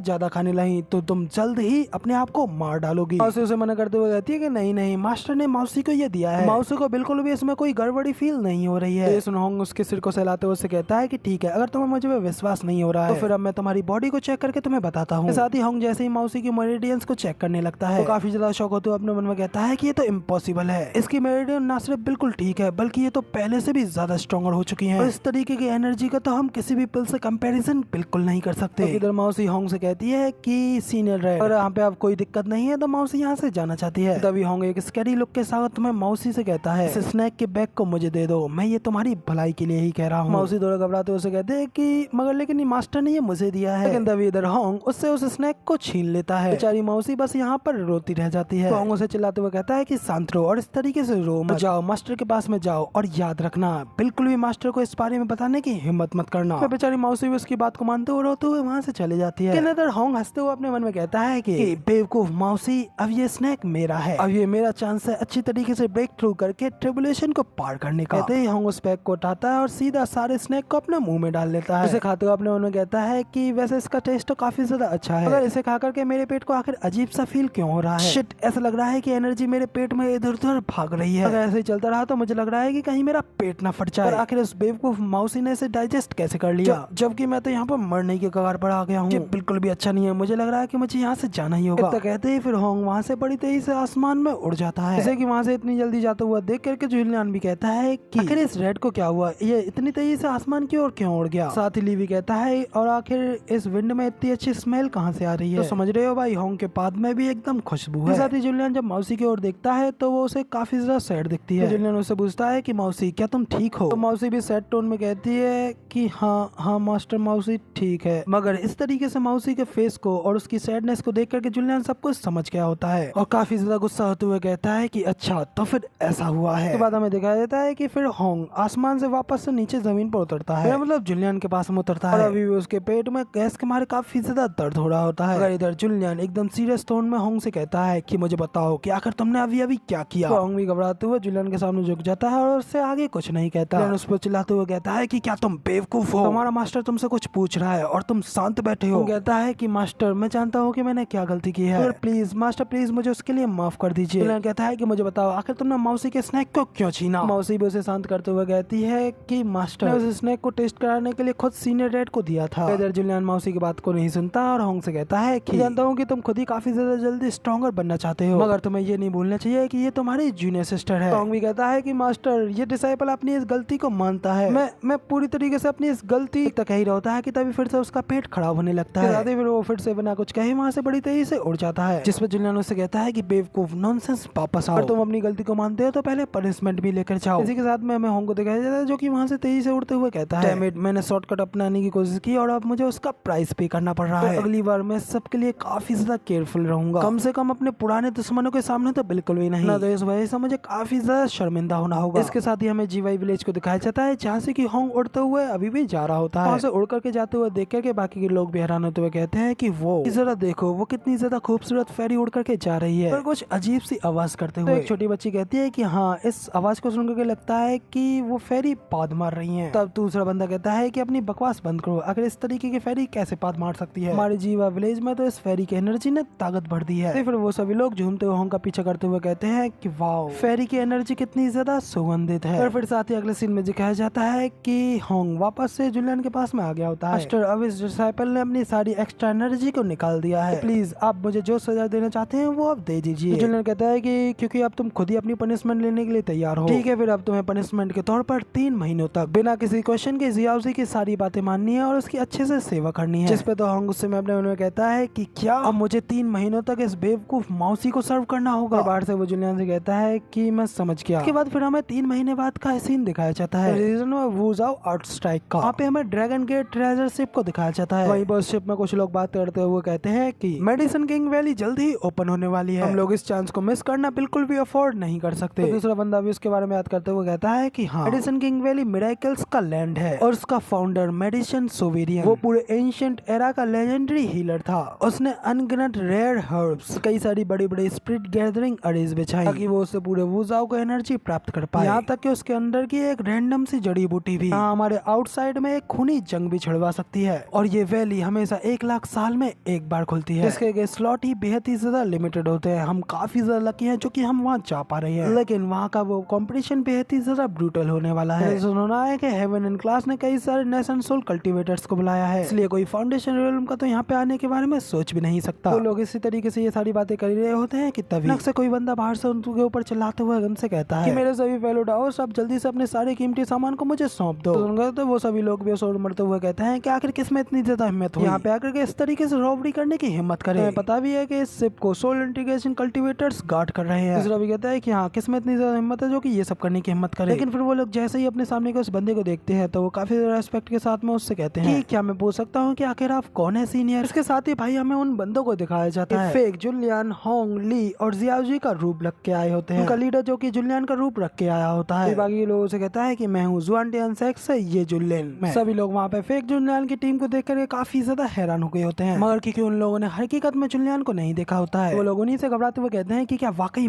ज्यादा खाने लगी तो तुम जल्द ही अपने आप को मार डालोगी। माउसी उसे मना करते हुए कहती है कि नहीं नहीं, मास्टर ने माउसी को ये दिया है। माउसी को बिल्कुल भी इसमें कोई गड़बड़ी फील नहीं हो रही है। होंग उसके सिर को सहलाते हुए उससे कहता है कि ठीक है, अगर तुम्हें मुझे विश्वास नहीं हो रहा है तो फिर अब मैं तुम्हारी बॉडी को चेक करके तुम्हें बताता हूँ। साथ ही होंग जैसे ही माउसी की मेरिडियंस को चेक करने लगता है तो काफी ज्यादा शौक होते हुए अपने मन में कहता है कि ये तो इम्पॉसिबल है। इसकी मेरिडियन ना सिर्फ बिल्कुल ठीक है बल्कि ये तो पहले से भी ज्यादा स्ट्रॉन्गर हो चुकी है और इस तरीके की एनर्जी का तो हम किसी भी पिल से कंपैरिजन बिल्कुल नहीं कर सकते। इधर माउसी होंग से कहती है कि सीनियर रेड, अगर यहाँ पे अब कोई दिक्कत नहीं है तो माउसी यहाँ से जाना चाहती है। तभी होंग एक स्कैरी लुक के साथ तुम्हें माउसी से कहता है इस स्नैक के बैग को मुझे दे दो, मैं ये तुम्हारी भलाई के लिए ही कह रहा हूँ। माउसी थोड़ा घबराते हुए कहते हैं कि मगर लेकिन मास्टर ने ये मुझे दिया है। लेकिन तभी इधर होंग उससे उस स्नैक को छीन लेता है। बेचारी माउसी बस यहाँ पर रोती रह जाती है। होंग उसे चिल्लाते हुए कहता है कि शांत रहो और इस तरीके से रो मत, जाओ मास्टर के पास में जाओ और याद रखना बिल्कुल भी मास्टर को इस बारे में बताने की हिम्मत मत करना। तो बेचारी माउसी भी उसकी बात को मानते हुए रोते हुए वहाँ से चली जाती है। इधर होंग हंसते हुए अपने मन में कहता है कि बेवकूफ माउसी, अब ये स्नैक मेरा है, अब ये मेरा चांस है अच्छी तरीके से ब्रेक थ्रू करके ट्रिबुलेशन को पार करने का। कहते ही होंग उस बैग को उठाता है और सीधा सारे स्नैक को अपने मुंह में डाल लेता है। इसे खाते हुए अपने मन में कहता है कि वैसे इसका टेस्ट तो काफी ज्यादा अच्छा है, अगर इसे खा करके मेरे पेट को आखिर अजीब सा फील क्यों हो रहा है। शिट, ऐसा लग रहा है कि एनर्जी मेरे पेट में इधर उधर भाग रही है। अगर ऐसे ही चलता रहा तो मुझे लग रहा है कि कहीं मेरा पेट ना फट जाए। आखिर उस बेवकूफ माउसी ने इसे डाइजेस्ट कैसे कर लिया, जबकि मैं तो यहाँ पर मरने के कगार पर आ गया हूँ। बिल्कुल भी अच्छा नहीं है, मुझे लग रहा है कि मुझे यहाँ से जाना ही होगा। कहते ही फिर होंग वहाँ से बड़ी तेजी से आसमान में उड़ जाता है। जैसे कि वहाँ से इतनी जल्दी जाता हुआ देख करके जुलियन भी कहता है कि आखिर इस रेड को क्या हुआ, ये इतनी तेजी से आसमान की ओर क्यों उड़ गया। साथ ही ली भी कहता है और आखिर इस विंड में इतनी अच्छी स्मेल कहाँ से आ रही है। तो समझ रहे हो भाई, होंग के पाद में भी एकदम खुशबू है। साथ ही जुलियन जब माउसी की ओर देखता है तो वो उसे काफी ज्यादा सैड दिखती है। जुलियन उससे पूछता है कि माउसी क्या तुम ठीक हो। तो माउसी भी सैड टोन में कहती है कि हाँ मास्टर माउसी ठीक है। मगर इस तरीके से माउसी के फेस को और उसकी सैडनेस को देख करके जुलियन सब कुछ समझ गया होता है और काफी ज्यादा गुस्सा होते हुए कहता है कि अच्छा तो फिर ऐसा हुआ है। उसके बाद हमें दिखाया देता है कि फिर होंग आसमान से वापस से नीचे जमीन पर उतरता है, मतलब जुलियन के पास में उतरता है और अभी भी उसके पेट में गैस के मारे काफी ज्यादा दर्द हो रहा होता है। अगर इधर जुलियन एकदम सीरियस टोन में होंग से कहता है कि मुझे बताओ कि आखिर तुमने अभी अभी क्या किया। तो होंग भी घबराते हुए जुलियन के सामने झुक जाता है और उससे आगे कुछ नहीं कहता। जुलियन उस पर चिल्लाते हुए कहता है कि क्या तुम बेवकूफ हो, तुम्हारा मास्टर तुमसे कुछ पूछ रहा है और तुम शांत बैठे हो। कहता है कि मास्टर मैं जानता हूँ कि मैंने क्या गलती की है, प्लीज मास्टर प्लीज मुझे उसके लिए माफ कर दीजिए। जुलियन कहता है कि मुझे बताओ आखिर तुमने माउसी के स्नैक को क्यों छीना। माउसी भी उसे शांत करते हुए कहती है कि मास्टर उस स्नैक को टेस्ट कराने के लिए खुद सीनियर रेड को दिया था। इधर जुलियन माउसी की बात को नहीं सुनता और होंग से कहता है कि जानता हूँ कि तुम खुद ही काफी ज्यादा जल्दी स्ट्रॉन्गर बनना चाहते हो, मगर तुम्हें ये नहीं भूलना चाहिए कि ये तुम्हारी जूनियर सिस्टर है। होंग भी कहता है कि मास्टर ये डिसाइपल अपनी इस गलती को मानता है, मैं पूरी तरीके से अपनी इस गलती तक कह ही होता है कि तभी फिर से उसका पेट खराब होने लगता है। फिर वो फिर से बिना कुछ कहे वहाँ से बड़ी तेजी से उड़ जाता है, जिसमें जुलियन उससे कहता है कि बेवकूफ नॉनसेंस वापस आओ, तुम अपनी गलती को मानते हो तो पहले पनिशमेंट भी लेकर जाओ। इसी के साथ में हमें होंग को दिखाया जाता है जो कि वहाँ से तेजी से उड़ते हुए कहता है मैंने शॉर्टकट अपनाने की कोशिश की और अब मुझे उसका प्राइस पे करना पड़ रहा है। अगली बार मैं सबके लिए काफी ज्यादा केयरफुल रहूंगा, कम से कम अपने पुराने दुश्मनों के सामने तो बिल्कुल भी नहीं, तो इस वजह से मुझे काफी ज्यादा शर्मिंदा होना होगा। इसके साथ ही हमें जीवाई विलेज को दिखाया जाता है जहाँ से कि होंग उड़ते हुए अभी भी जा रहा होता है। वहाँ से उड़ करके जाते हुए देख करके बाकी के लोग भी हैरान होते हुए कहते हैं कि वो जरा देखो वो कितनी ज्यादा खूबसूरत फेरी उड़ करके जा रही है, पर कुछ अजीब सी आवाज करते हुए। एक छोटी बच्ची कहती है कि हाँ इस आवाज को सुन करके लगता है कि वो फेरी पाद मार रही है। तब दूसरा बंदा कहता है कि अपनी बकवास बंद करो, अगर इस तरीके की फेरी कैसे पाद मार सकती है, हमारे जीवा विलेज में तो इस फेरी की एनर्जी ने ताकत भर दी है। फिर वो सभी लोग झूमते हुए होंग का पीछा करते हुए कहते हैं कि वाओ फेरी की एनर्जी कितनी कितनी ज्यादा सुगंधित है। और फिर साथ ही अगले सीन में दिखाया जाता है कि होंग वापस से जुलियन के पास में आ गया होता है। मास्टर अब इस डिसाइपल ने अपनी सारी एक्स्ट्रा एनर्जी को निकाल दिया है, प्लीज आप मुझे जो सजा देना चाहते हैं वो आप दे दीजिए। जुलियन कहता है कि क्योंकि अब तुम खुद ही अपनी पनिशमेंट लेने के लिए तैयार हो, ठीक है फिर अब तुम्हें पनिशमेंट के तौर पर 3 महीनों तक बिना किसी क्वेश्चन के जियाउजी की सारी बातें माननी है और उसकी अच्छे से सेवा करनी है। जिस पे तो होंग गुस्से में अपने मन में कहता है कि क्या अब मुझे 3 महीनों तक इस बेवकूफ मौसी को सर्व करना होगा। बाहर से वो जुलियन से कहता है कि मैं समझ गया। उसके बाद फिर हमें 3 महीने बाद का सीन दिखाया जाता है, रीजन में वूजाओ आउट स्ट्राइक का। वहाँ पे हमें ड्रैगन गेट ट्रेजर शिप को दिखाया जाता है। वहीं पर शिप में कुछ लोग बात करते हुए कहते हैं कि मेडिसिन किंग वैली जल्द ही ओपन होने वाली है, हम लोग इस चांस को मिस करना बिल्कुल भी अफोर्ड नहीं कर सकते। तो दूसरा बंदा भी उसके बारे में याद करते हुए कहता है कि हाँ, मेडिसिन किंग वैली मिरेकल्स का लैंड है और उसका फाउंडर मेडिसिन सोवेरियन वो पूरे एंशिएंट एरा का लेजेंडरी हीलर था। उसने अनगिनत रेयर हर्ब्स, कई सारी बड़ी बड़ी स्पिरिट गैदरिंग अरेज बिछाई ताकि वो उससे पूरे वूजाओ को एनर्जी प्राप्त कर पाए। यहाँ तक कि उसके अंदर की एक रैंडम सी जड़ी बूटी भी हमारे आउटसाइड में एक खूनी जंग भी छिड़वा सकती है। और ये वैली हमेशा 1 लाख साल में एक बार खुलती है, इसके स्लॉट ही बेहद ही ज्यादा लिमिटेड होते हैं। हम काफी ज्यादा लकी हैं जो कि हम वहाँ जा पा रहे हैं, लेकिन वहाँ का वो कंपटीशन बेहद ही ज्यादा ब्रूटल होने वाला है। सुना है कि हेवन एंड क्लास ने कई सारे नेशन सोल कल्टीवेटर्स को बुलाया है, इसलिए कोई फाउंडेशन रियल्म का तो यहाँ पे आने के बारे में सोच भी नहीं सकता। वो लोग इसी तरीके से ये सारी बातें कर रहे होते हैं कि तभी से कोई बंदा बाहर से उनके ऊपर चिल्लाते हुए उनसे कहता है कि मेरे सभी फेलो डाउस अब जल्दी से अपने सारे कीमती सामान को मुझे सौंप दो। तो वो सभी लोग भी शोर मरते हुए कहते हैं कि आखिर किसमें इतनी ज्यादा हिम्मत हुई यहाँ पे आकर के इस तरीके से रॉबरी करने की हिम्मत करे। पता भी है कि इस शिप को सोल इंटीग्रेशन कल्टीवेटर्स गार्ड कर रहे हैं। दूसरा भी कहता है कि हाँ, किसमें इतनी ज्यादा हिम्मत है जो कि ये सब करने की हिम्मत करे। लेकिन फिर वो लोग जैसे ही अपने सामने के उस बंदे को देखते हैं तो वो काफी रेस्पेक्ट के साथ में उससे कहते हैं कि क्या मैं पूछ सकता हूँ कि आखिर आप कौन है सीनियर। इसके साथ ही भाई हमें उन बंदों को दिखाया जाता है फेक जुलियन, होंग, ली और जियाओजी का रूप रख के आए होते हैं। उनका लीडर जो कि जुलियन का रूप रख के आया होता है। बाकी लोगों से कहता है कि मैं हूँ जुआनटियन सेक्स से ये जुलियन। सभी लोग वहाँ पे फेक जुलियन की टीम को देख कर काफी ज्यादा हैरान हो गए होते हैं, मगर क्योंकि उन लोगों ने हकीकत में जुलियन को नहीं देखा होता है वो लोग उन्हीं से घबराते हुए कहते हैं कि क्या वाकई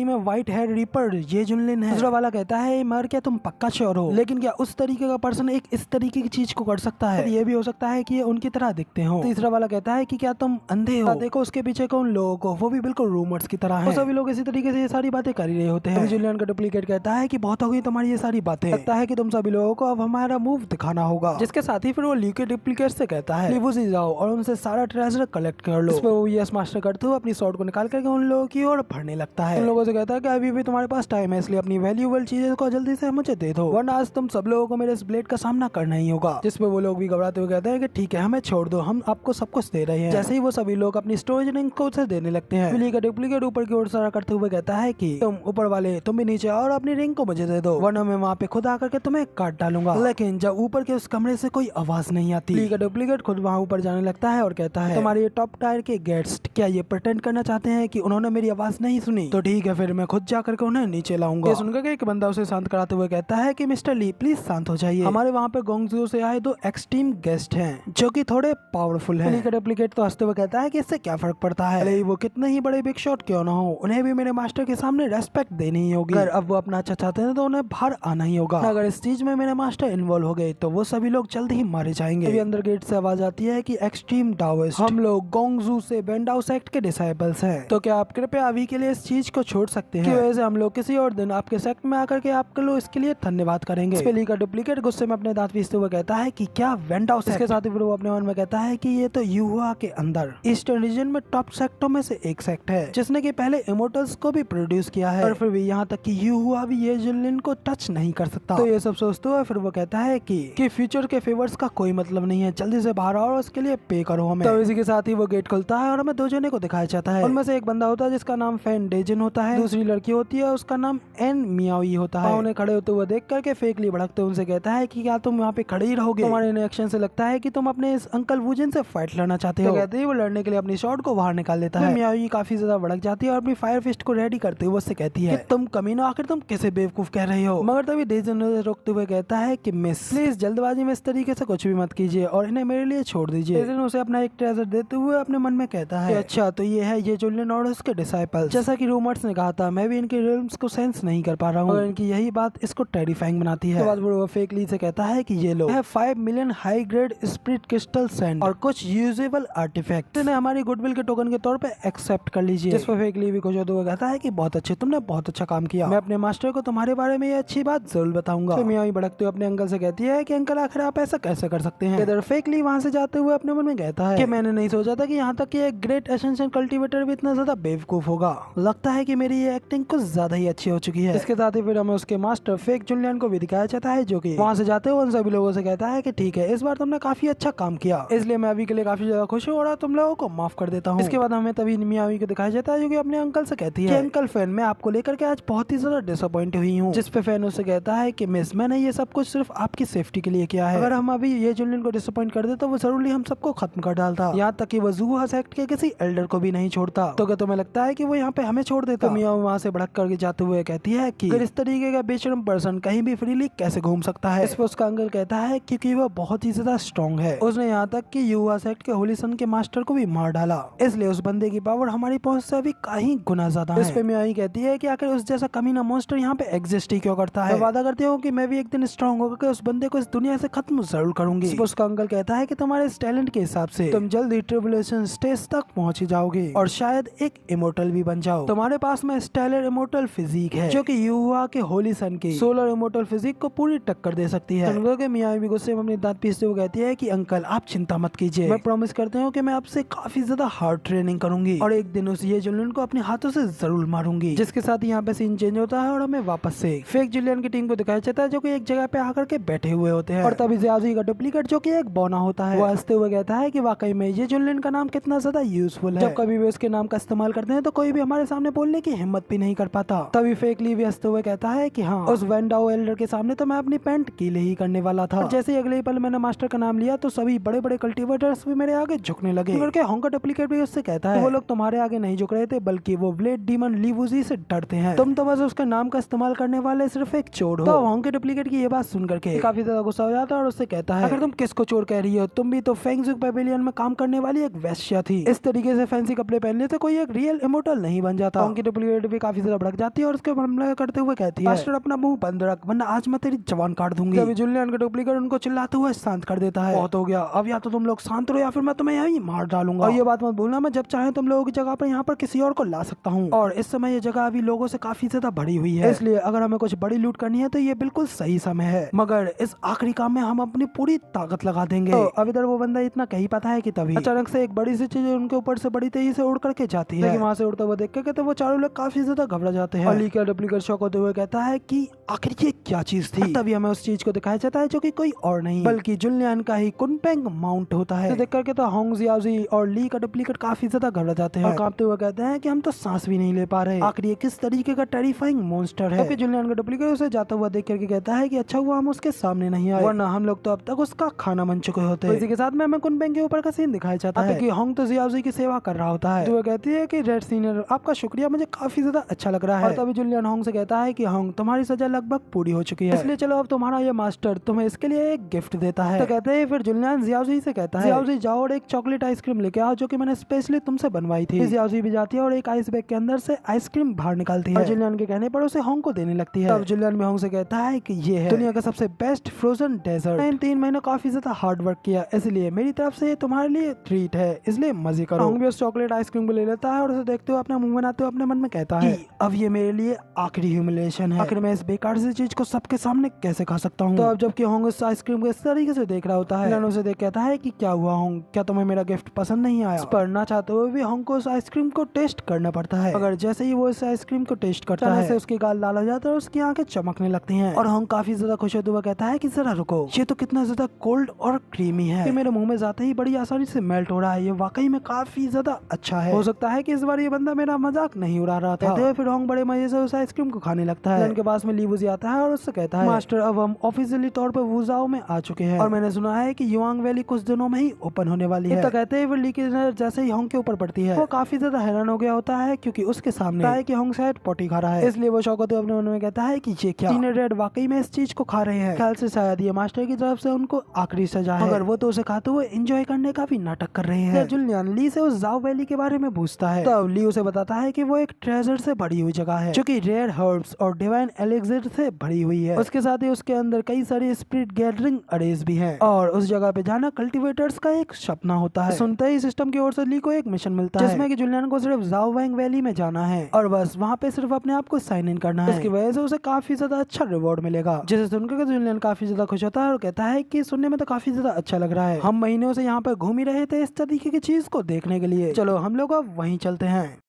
में व्हाइट हेयर रीपर ये जुलियन है। दूसरा वाला कहता है मगर क्या तुम पक्का श्योर हो, लेकिन क्या उस तरीके का पर्सन एक इस तरीके की चीज को कर सकता है? ये भी हो सकता है कि ये उनकी तरह दिखते हो। तीसरा वाला कहता है कि क्या तुम अंधे हो, देखो उसके पीछे को उन लोगों को, वो भी बिल्कुल रूमर्स की तरह है। सभी लोग इसी तरीके से ये सारी बातें कर ही रहे होते हैं। जुलियन का डुप्लीकेट कहता है कि बहुत हो गई तुम्हारी ये सारी बातें, लगता है कि तुम सभी लोगों को अब हमारा मूव दिखाना होगा। जिसके साथ ही फिर वो ली के डुप्लीकेट से कहता है लिबूसी जाओ और उनसे सारा ट्रेजर कलेक्ट कर लो। इस पे वो यस मास्टर करते हुए अपनी स्वॉर्ड को निकाल करके उन लोगों की ओर भरने लगता है। उन लोगों से कहता है कि अभी भी तुम्हारे पास टाइम है, इसलिए अपनी वैल्यूएबल चीजें को जल्दी से मुझे दे दो, वरना आज तुम सब लोगों को मेरे इस ब्लेड का सामना करना ही होगा। जिसपे वो लोग भी घबराते हुए कहते हैं कि ठीक है हमें छोड़ दो, हम आपको सब कुछ दे रहे हैं। जैसे ही वो सभी लोग अपनी स्टोरेज रिंग को उसे देने लगते हैं, ली का डुप्लीकेट ऊपर की ओर इशारा करते हुए कहता है कि तुम ऊपर वाले तुम भी नीचे आओ और अपनी रिंग को मुझे दे दो, वरना मैं वहाँ पे खुद आकर के तुम्हें काट डालूंगा। लेकिन जब ऊपर के उस कमरे से कोई आवाज नहीं आती, ली का डुप्लीकेट खुद वहाँ ऊपर जाने लगता है और कहता है तुम्हारे ये टॉप टायर के गेस्ट क्या ये प्रिटेंड करना चाहते हैं कि उन्होंने मेरी आवाज नहीं सुनी? तो ठीक है फिर मैं खुद जाकर के उन्हें नीचे लाऊंगा। सुनकर एक बंदा उसे शांत कराते हुए कहता है कि मिस्टर ली प्लीज शांत हो जाइए, हमारे वहाँ पे गोंगजू से आए 2 एक्सट्रीम गेस्ट हैं जो कि थोड़े पावरफुल हैं। ली का डुप्लीकेट तो हंसते हुए कहता है कि इससे क्या फर्क पड़ता है, अरे वो कितने ही बड़े बिग शॉट क्यों ना हो, उन्हें भी मेरे मास्टर के सामने रेस्पेक्ट देनी ही होगी। अगर अब वो अपना अच्छा चाहते हैं तो उन्हें बाहर आना ही होगा, अगर इस चीज में मेरे मास्टर इन्वॉल्व हो गए तो वो सभी लोग जल्द ही मारे जाएंगे। अभी अंदर गेट से आवाज आती है कि एक्सट्रीम डाओइस्ट, हम लोग गोंगजू से वेंडाओ सेक्ट के डिसाइपल्स हैं, तो क्या आप कृपया अभी के लिए इस चीज को छोड़ सकते हैं, की वजह से हम लोग किसी और दिन आपके सेक्ट में आकर के आपके लोग इसके लिए धन्यवाद करेंगे। इस पे ली का डुप्लीकेट गुस्से में अपने दांत पीसते हुए कहता है कि क्या वेंडाओ सेक्ट? इसके साथ ही फिर वो अपने मन में कहता है कि ये तो यूहुआ के अंदर ईस्टर्न रीजन में टॉप सेक्टों में से एक सेक्ट है जिसने कि पहले इमोर्टल्स को भी प्रोड्यूस किया है, और फिर भी यहाँ तक कि यूहुआ भी ये जुलियन को टच नहीं कर सकता। तो ये सब सोचते हुए फिर वो कहता है कि फ्यूचर के फेवर्स का कोई मतलब नहीं है, जल्दी से बाहर आओ और उसके लिए पे करो हमें। तो इसी के साथ ही वो गेट खुलता है और हमें 2 जने को दिखाया जाता है। उनमें से एक बंदा होता है जिसका नाम फैन डेजन होता है, दूसरी लड़की होती है उसका नाम एन मियाओई होता है। उन्हें खड़े होते हुए देख करके फेकली भड़कते उनसे कहता है कि क्या तुम यहाँ पे खड़े ही रहोगे? तुम्हारे रिएक्शन से लगता है कि तुम अपने इस अंकल वुजिन से फाइट लड़ना चाहते हो। कहते ही वो लड़ने के लिए अपनी शॉट को बाहर निकाल देता है। मियाओई काफी ज्यादा भड़क जाती है और अपनी फायर फिस्ट को रेडी करते हुए उससे कहती है कि तुम कमीनो आखिर तुम कैसे बेवकूफ कह रहे हो? मगर तभी डेजन रोकते हुए कहता है कि मिस प्लीज जल्दबाजी में इस तरीके से कुछ भी मत कीजिए और इन्हें मेरे लिए छोड़ दीजिए। डेजन उसे अपना एक ट्रेजर देते हुए अपने मन में कहता है अच्छा तो ये है ये जुलियन और उसके डिसाइपल्स, जैसा कि रूमर्स ने कहा था मैं भी इनके रिल्म्स को सेंस नहीं कर पा रहा हूँ, और इनकी यही बात इसको टेरिफाइंग बनाती है। बाद वो फेकली से कहता है कि ये लोग 5 million high grade spirit crystal sand और कुछ यूजेबल आर्टिफैक्ट इन्हें हमारी गुडविल के टोकन के तौर पे एक्सेप्ट कर लीजिए। जिस पर फेकली भी खुश होते हुए कहता है कि बहुत अच्छे, तुमने बहुत अच्छा काम किया। मैं अपने मास्टर को तुम्हारे बारे में ये अच्छी बात जरूर बताऊंगा। तो मियावी भड़कते हुए अपने अंकल से कहती है कि अंकल आखिर आप ऐसा कैसे कर सकते हैं। इधर फेकली वहाँ से जाते हुए अपने मन में कहता है कि मैंने नहीं सोचा था कि यहाँ तक कि एक ग्रेट एसेंशियल कल्टीवेटर भी इतना ज्यादा बेवकूफ होगा। लगता है कि मेरी ये एक्टिंग कुछ ज्यादा ही अच्छी हो चुकी है। इसके साथ ही फिर हमें उसके मास्टर फेक जुलियन को भी दिखाया जाता है, जो कि वहाँ से जाते हुए उन सभी लोगों से कहता है कि ठीक है, इस बार तुमने काफी अच्छा काम किया, इसलिए मैं अभी के लिए काफी ज्यादा खुश हूँ और तुम लोगों को माफ कर देता हूँ। इसके बाद हमें तभी मियावी को दिखाया जाता है, जो कि अपने अंकल से कहती है कि अंकल फैन, मैं आपको लेकर के आज बहुत ही ज्यादा डिसअपॉइंट हुई हूँ। जिस पे फैन उससे कहता है कि मिस, मैंने ये सब कुछ सिर्फ आपकी सेफ्टी के लिए किया है। अगर हम अभी ये जुलियन को डिसअपॉइंट कर दे तो वो जरूरी हम सबको खत्म कर डालता, यहाँ तक कि वो जुहा सेक्ट के किसी एल्डर को भी नहीं छोड़ता। तो क्या तुम्हें लगता है कि वो यहाँ पे हमें छोड़ देता? तो मियावी वहाँ से भड़क करके जाते हुए कहती है कि अगर इस तरीके का बेशरम पर्सन कहीं भी फ्रीली कैसे घूम सकता है। इस पर उसका अंकल कहता है क्योंकि वो बहुत ही ज्यादा स्ट्रॉन्ग है, उसने यहाँ तक कि युवा सेक्ट के होली सन के मास्टर को भी मार डाला, इसलिए उस बंदे की पावर हमारी पहुंच से अभी कहीं गुना ज्यादा है। इस पे मियावी कहती है कि आखिर उस जैसा कमीना मॉन्स्टर यहाँ पे एग्जिस्ट ही क्यों करता है। मैं वादा करती हूँ कि मैं भी एक दिन स्ट्रॉन्ग होकर उस बंदे को इस दुनिया से खत्म जरूर करूंगी। इस पर उसका अंकल कहता है कि तुम्हारे इस टैलेंट के हिसाब से तुम जल्द ही ट्रिबुलेशन स्टेज तक पहुंच ही जाओगे और शायद एक इमोर्टल भी बन जाओ। तुम्हारे पास में स्टेलर इमोर्टल फिजिक है, जो कि युवा के होली सन के सोलर इमोर्टल फिजिक को पूरी टक्कर दे सकती है। के मियावी भी गुस्से में अपनी दांत पीसते हुए कहती है कि अंकल आप चिंता मत कीजिए, मैं प्रॉमिस करती हूँ कि मैं आपसे काफी ज्यादा हार्ड ट्रेनिंग करूंगी और एक दिन उस ये जुलियन को अपने हाथों से जरूर मारूंगी। जिसके साथ यहाँ पे सीन चेंज होता है और हमें वापस से फेक जुलियन की टीम को दिखाया जाता है, जो कि एक जगह पे आकर के बैठे हुए होते हैं। और तभी ज़ियाज़ी का डुप्लीकेट, जो कि एक बौना होता है, वो हंसते हुए कहता है कि वाकई में ये जुलियन का नाम कितना ज्यादा यूजफुल है। जब कभी भी उसके नाम का इस्तेमाल करते हैं तो कोई भी हमारे सामने बोलने की हिम्मत भी नहीं कर पाता। तभी फेकली भी हंसते हुए कहता है कि हाँ, उस वेंडाओ एल्डर के सामने तो मैं अपनी पैंट गीले ही करने वाला था। जैसे ही अगले पल मैंने मास्टर का नाम लिया तो सभी बड़े बड़े कल्टीवेटर्स भी मेरे आगे झुकने लगे। करके होंग का डुप्लीकेट भी उससे कहता है वो लोग तुम्हारे आगे नहीं झुक रहे थे, बल्कि वो ब्लेड डीमन लीवुजी से डरते हैं। तुम तो बस उसके नाम का इस्तेमाल करने वाले सिर्फ एक चोर हो। तो होंग के डुप्लीकेट की ये बात सुन करके काफी ज्यादा गुस्सा हो जाता है और उससे कहता है अगर तुम किसको चोर कह रही हो, तुम भी तो फेंगजुक पेविलियन में काम करने वाली एक वैश्या थी। इस तरीके से फैंसी कपड़े पहनने से कोई एक रियल इमोर्टल नहीं बन जाता। होंग की डुप्लीकेट भी काफी ज्यादा भड़क जाती है और उसके हमला करते हुए कहती है मास्टर अपना मुंह बंद रख, वरना आज मैं तेरी जवान काट दूंगी। तभी जुलियन का डुप्लीकेट उनको चिल्लाते हुए शांत कर देता है। बहुत हो गया, अब या तो तुम लोग शांत रहो या फिर मैं तुम्हें यहीं मार डालूंगा। और ये बात मत भूलना, मैं जब चाहे तुम लोगों की जगह पर यहाँ पर किसी और को ला सकता हूँ। और इस समय ये जगह अभी लोगों से काफी ज्यादा भरी हुई है, इसलिए अगर हमें कुछ बड़ी लूट करनी है तो ये बिल्कुल सही समय है, मगर इस आखिरी काम में हम अपनी पूरी ताकत लगा देंगे। तो अब इधर वो बंदा इतना कही पाता है कि तभी अचानक से एक बड़ी सी चीज उनके ऊपर से बड़ी तेजी से उड़ करके जाती है। लेकिन वहाँ से उड़ता हुआ देख के तो वो चारों लोग काफी ज्यादा घबरा जाते हैं। अली का डुप्लीकेट शॉक होते हुए कहता है कि आखिर ये क्या चीज थी। तभी हमें उस चीज को दिखाया जाता है, जो कि कोई और नहीं बल्कि जुलियन का ही कुनपेंग माउंट होता है। तो देख करके तो होंग जियाजी और ली का डुप्लीकेट काफी ज्यादा घबरा जाते हैं और कांपते हुए कहते हैं कि हम तो सांस भी नहीं ले पा रहे, आखिर ये किस तरीके का टेरिफाइंग मॉन्स्टर है। जुलियन का डुप्लीकेट उसे जाता हुआ देख करके कहता है कि अच्छा हुआ हम उसके सामने नहीं आए, वरना हम लोग तो अब तक उसका खाना बन चुके होते। तो इसी के साथ में हमें कुनपेंग के ऊपर का सीन दिखाया जाता है कि होंग तो जियाजी की सेवा कर रहा होता है। तो वो कहती है कि रेड सीनियर आपका शुक्रिया, मुझे काफी ज्यादा अच्छा लग रहा है। और तभी जुलियन होंग से कहता है कि होंग तुम्हारी सजा लगभग पूरी हो चुकी है, इसलिए चलो अब तुम्हारा ये मास्टर तुम्हें इसके लिए एक गिफ्ट देता है। तो कहते हैं फिर जुलियन जियाजी से कहता है जियाजी जाओ और एक चॉकलेट आइसक्रीम लेके आओ, जो कि मैंने स्पेशली तुमसे बनवाई थी। जियाजी भी जाती है और एक आइस बैग के अंदर से आइसक्रीम बाहर निकालती है। जुलियन के कहने पर उसे होंग को देने लगती है। तब जुलियन भी होंग से कहता है कि ये है दुनिया का सबसे बेस्ट फ्रोजन डेजर्ट, इन 3 महीनों काफी ज्यादा हार्ड वर्क किया, इसलिए मेरी तरफ से तुम्हारे लिए ट्रीट है, इसलिए मजे करो। होंग भी उस चॉकलेट आइसक्रीम को ले लेता है और उसे देखते हुए अपना मुंह बनाते हुए अपने मन में कहता है अब ये मेरे लिए आखिरी ह्यूमिलिएशन है, आखिर मैं इस बेकार सी चीज को सबके सामने कैसे खा सकता हूँ। तो अब जबकि होंग उस आइसक्रीम को इस तरीके से देख रहा होता है, जुलियन उसे देख कहता है कि क्या हुआ होंग, क्या तुम्हें मेरा गिफ्ट पसंद नहीं आया। पर ना चाहते हुए भी होंग को उस आइसक्रीम को टेस्ट करना पड़ता है, मगर जैसे ही वो इस आइसक्रीम को टेस्ट करता है उसके गाल लाल हो जाते हैं और उसकी आंखें चमकने लगती हैं। और होंग काफी ज्यादा खुश होते हुए कहता है कि जरा रुको, ये तो कितना ज्यादा कोल्ड और क्रीमी है, ये मेरे मुंह में जाते ही बड़ी आसानी से मेल्ट हो रहा है, ये वाकई में काफी ज्यादा अच्छा है। हो सकता है कि इस बार ये बंदा मेरा मजाक नहीं उड़ा रहा था। फिर होंग बड़े मजे से उस आइसक्रीम को खाने लगता है। उनके पास में ली वुजी आता है और उससे कहता है मास्टर अब हम ऑफिशियली तौर पर वुजाओ में आ चुके हैं और मैंने सुना है कि युआंग वैली कुछ दिनों में ही ओपन होने वाली है। तो कहते हैं ली की नजर जैसे ही होंग के ऊपर पड़ती है वो काफी ज्यादा हैरान हो गया होता है, क्योंकि उसके सामने है कि होंग शायद पोटी खा रहा है, इसलिए वो शौक होते अपने मन में कहता है कि ये क्या तीनों रेड वाकई में इस चीज को खा रहे हैं, ख्याल से शायद ये मास्टर की तरफ से उनको आखिरी सजा है, मगर वो तो उसे खाते हुए एंजॉय करने का भी नाटक कर रहे हैं। जुलियन ली से उस जाओ वैली के बारे में पूछता है, तो ली उसे बताता है कि वो एक ट्रेजर से भरी हुई जगह है, जो कि रेयर हर्ब्स और डिवाइन एलिक्सिर ट्रेजर से भरी हुई है। उसके साथ ही उसके अंदर कई सारी स्पिरिट गैदरिंग अरेज भी हैं और उस जगह पे जाना कल्टिवेटर्स का एक सपना होता है। सुनते ही सिस्टम की ओर से ली को एक मिशन मिलता है जिसमें कि जूलियन को सिर्फ जाओ वांग वैली में जाना है और बस वहाँ पे सिर्फ अपने आप को साइन इन करना है। इसकी वजह से उसे काफी ज्यादा अच्छा रिवॉर्ड मिलेगा, जिसे सुनकर जूलियन काफी ज्यादा खुश होता है और कहता है कि सुनने में तो काफी ज्यादा अच्छा लग रहा है। हम महीनों से यहाँ पर घूम ही रहे थे इस तरीके की चीज को देखने के लिए, चलो हम लोग अब वहीं चलते हैं।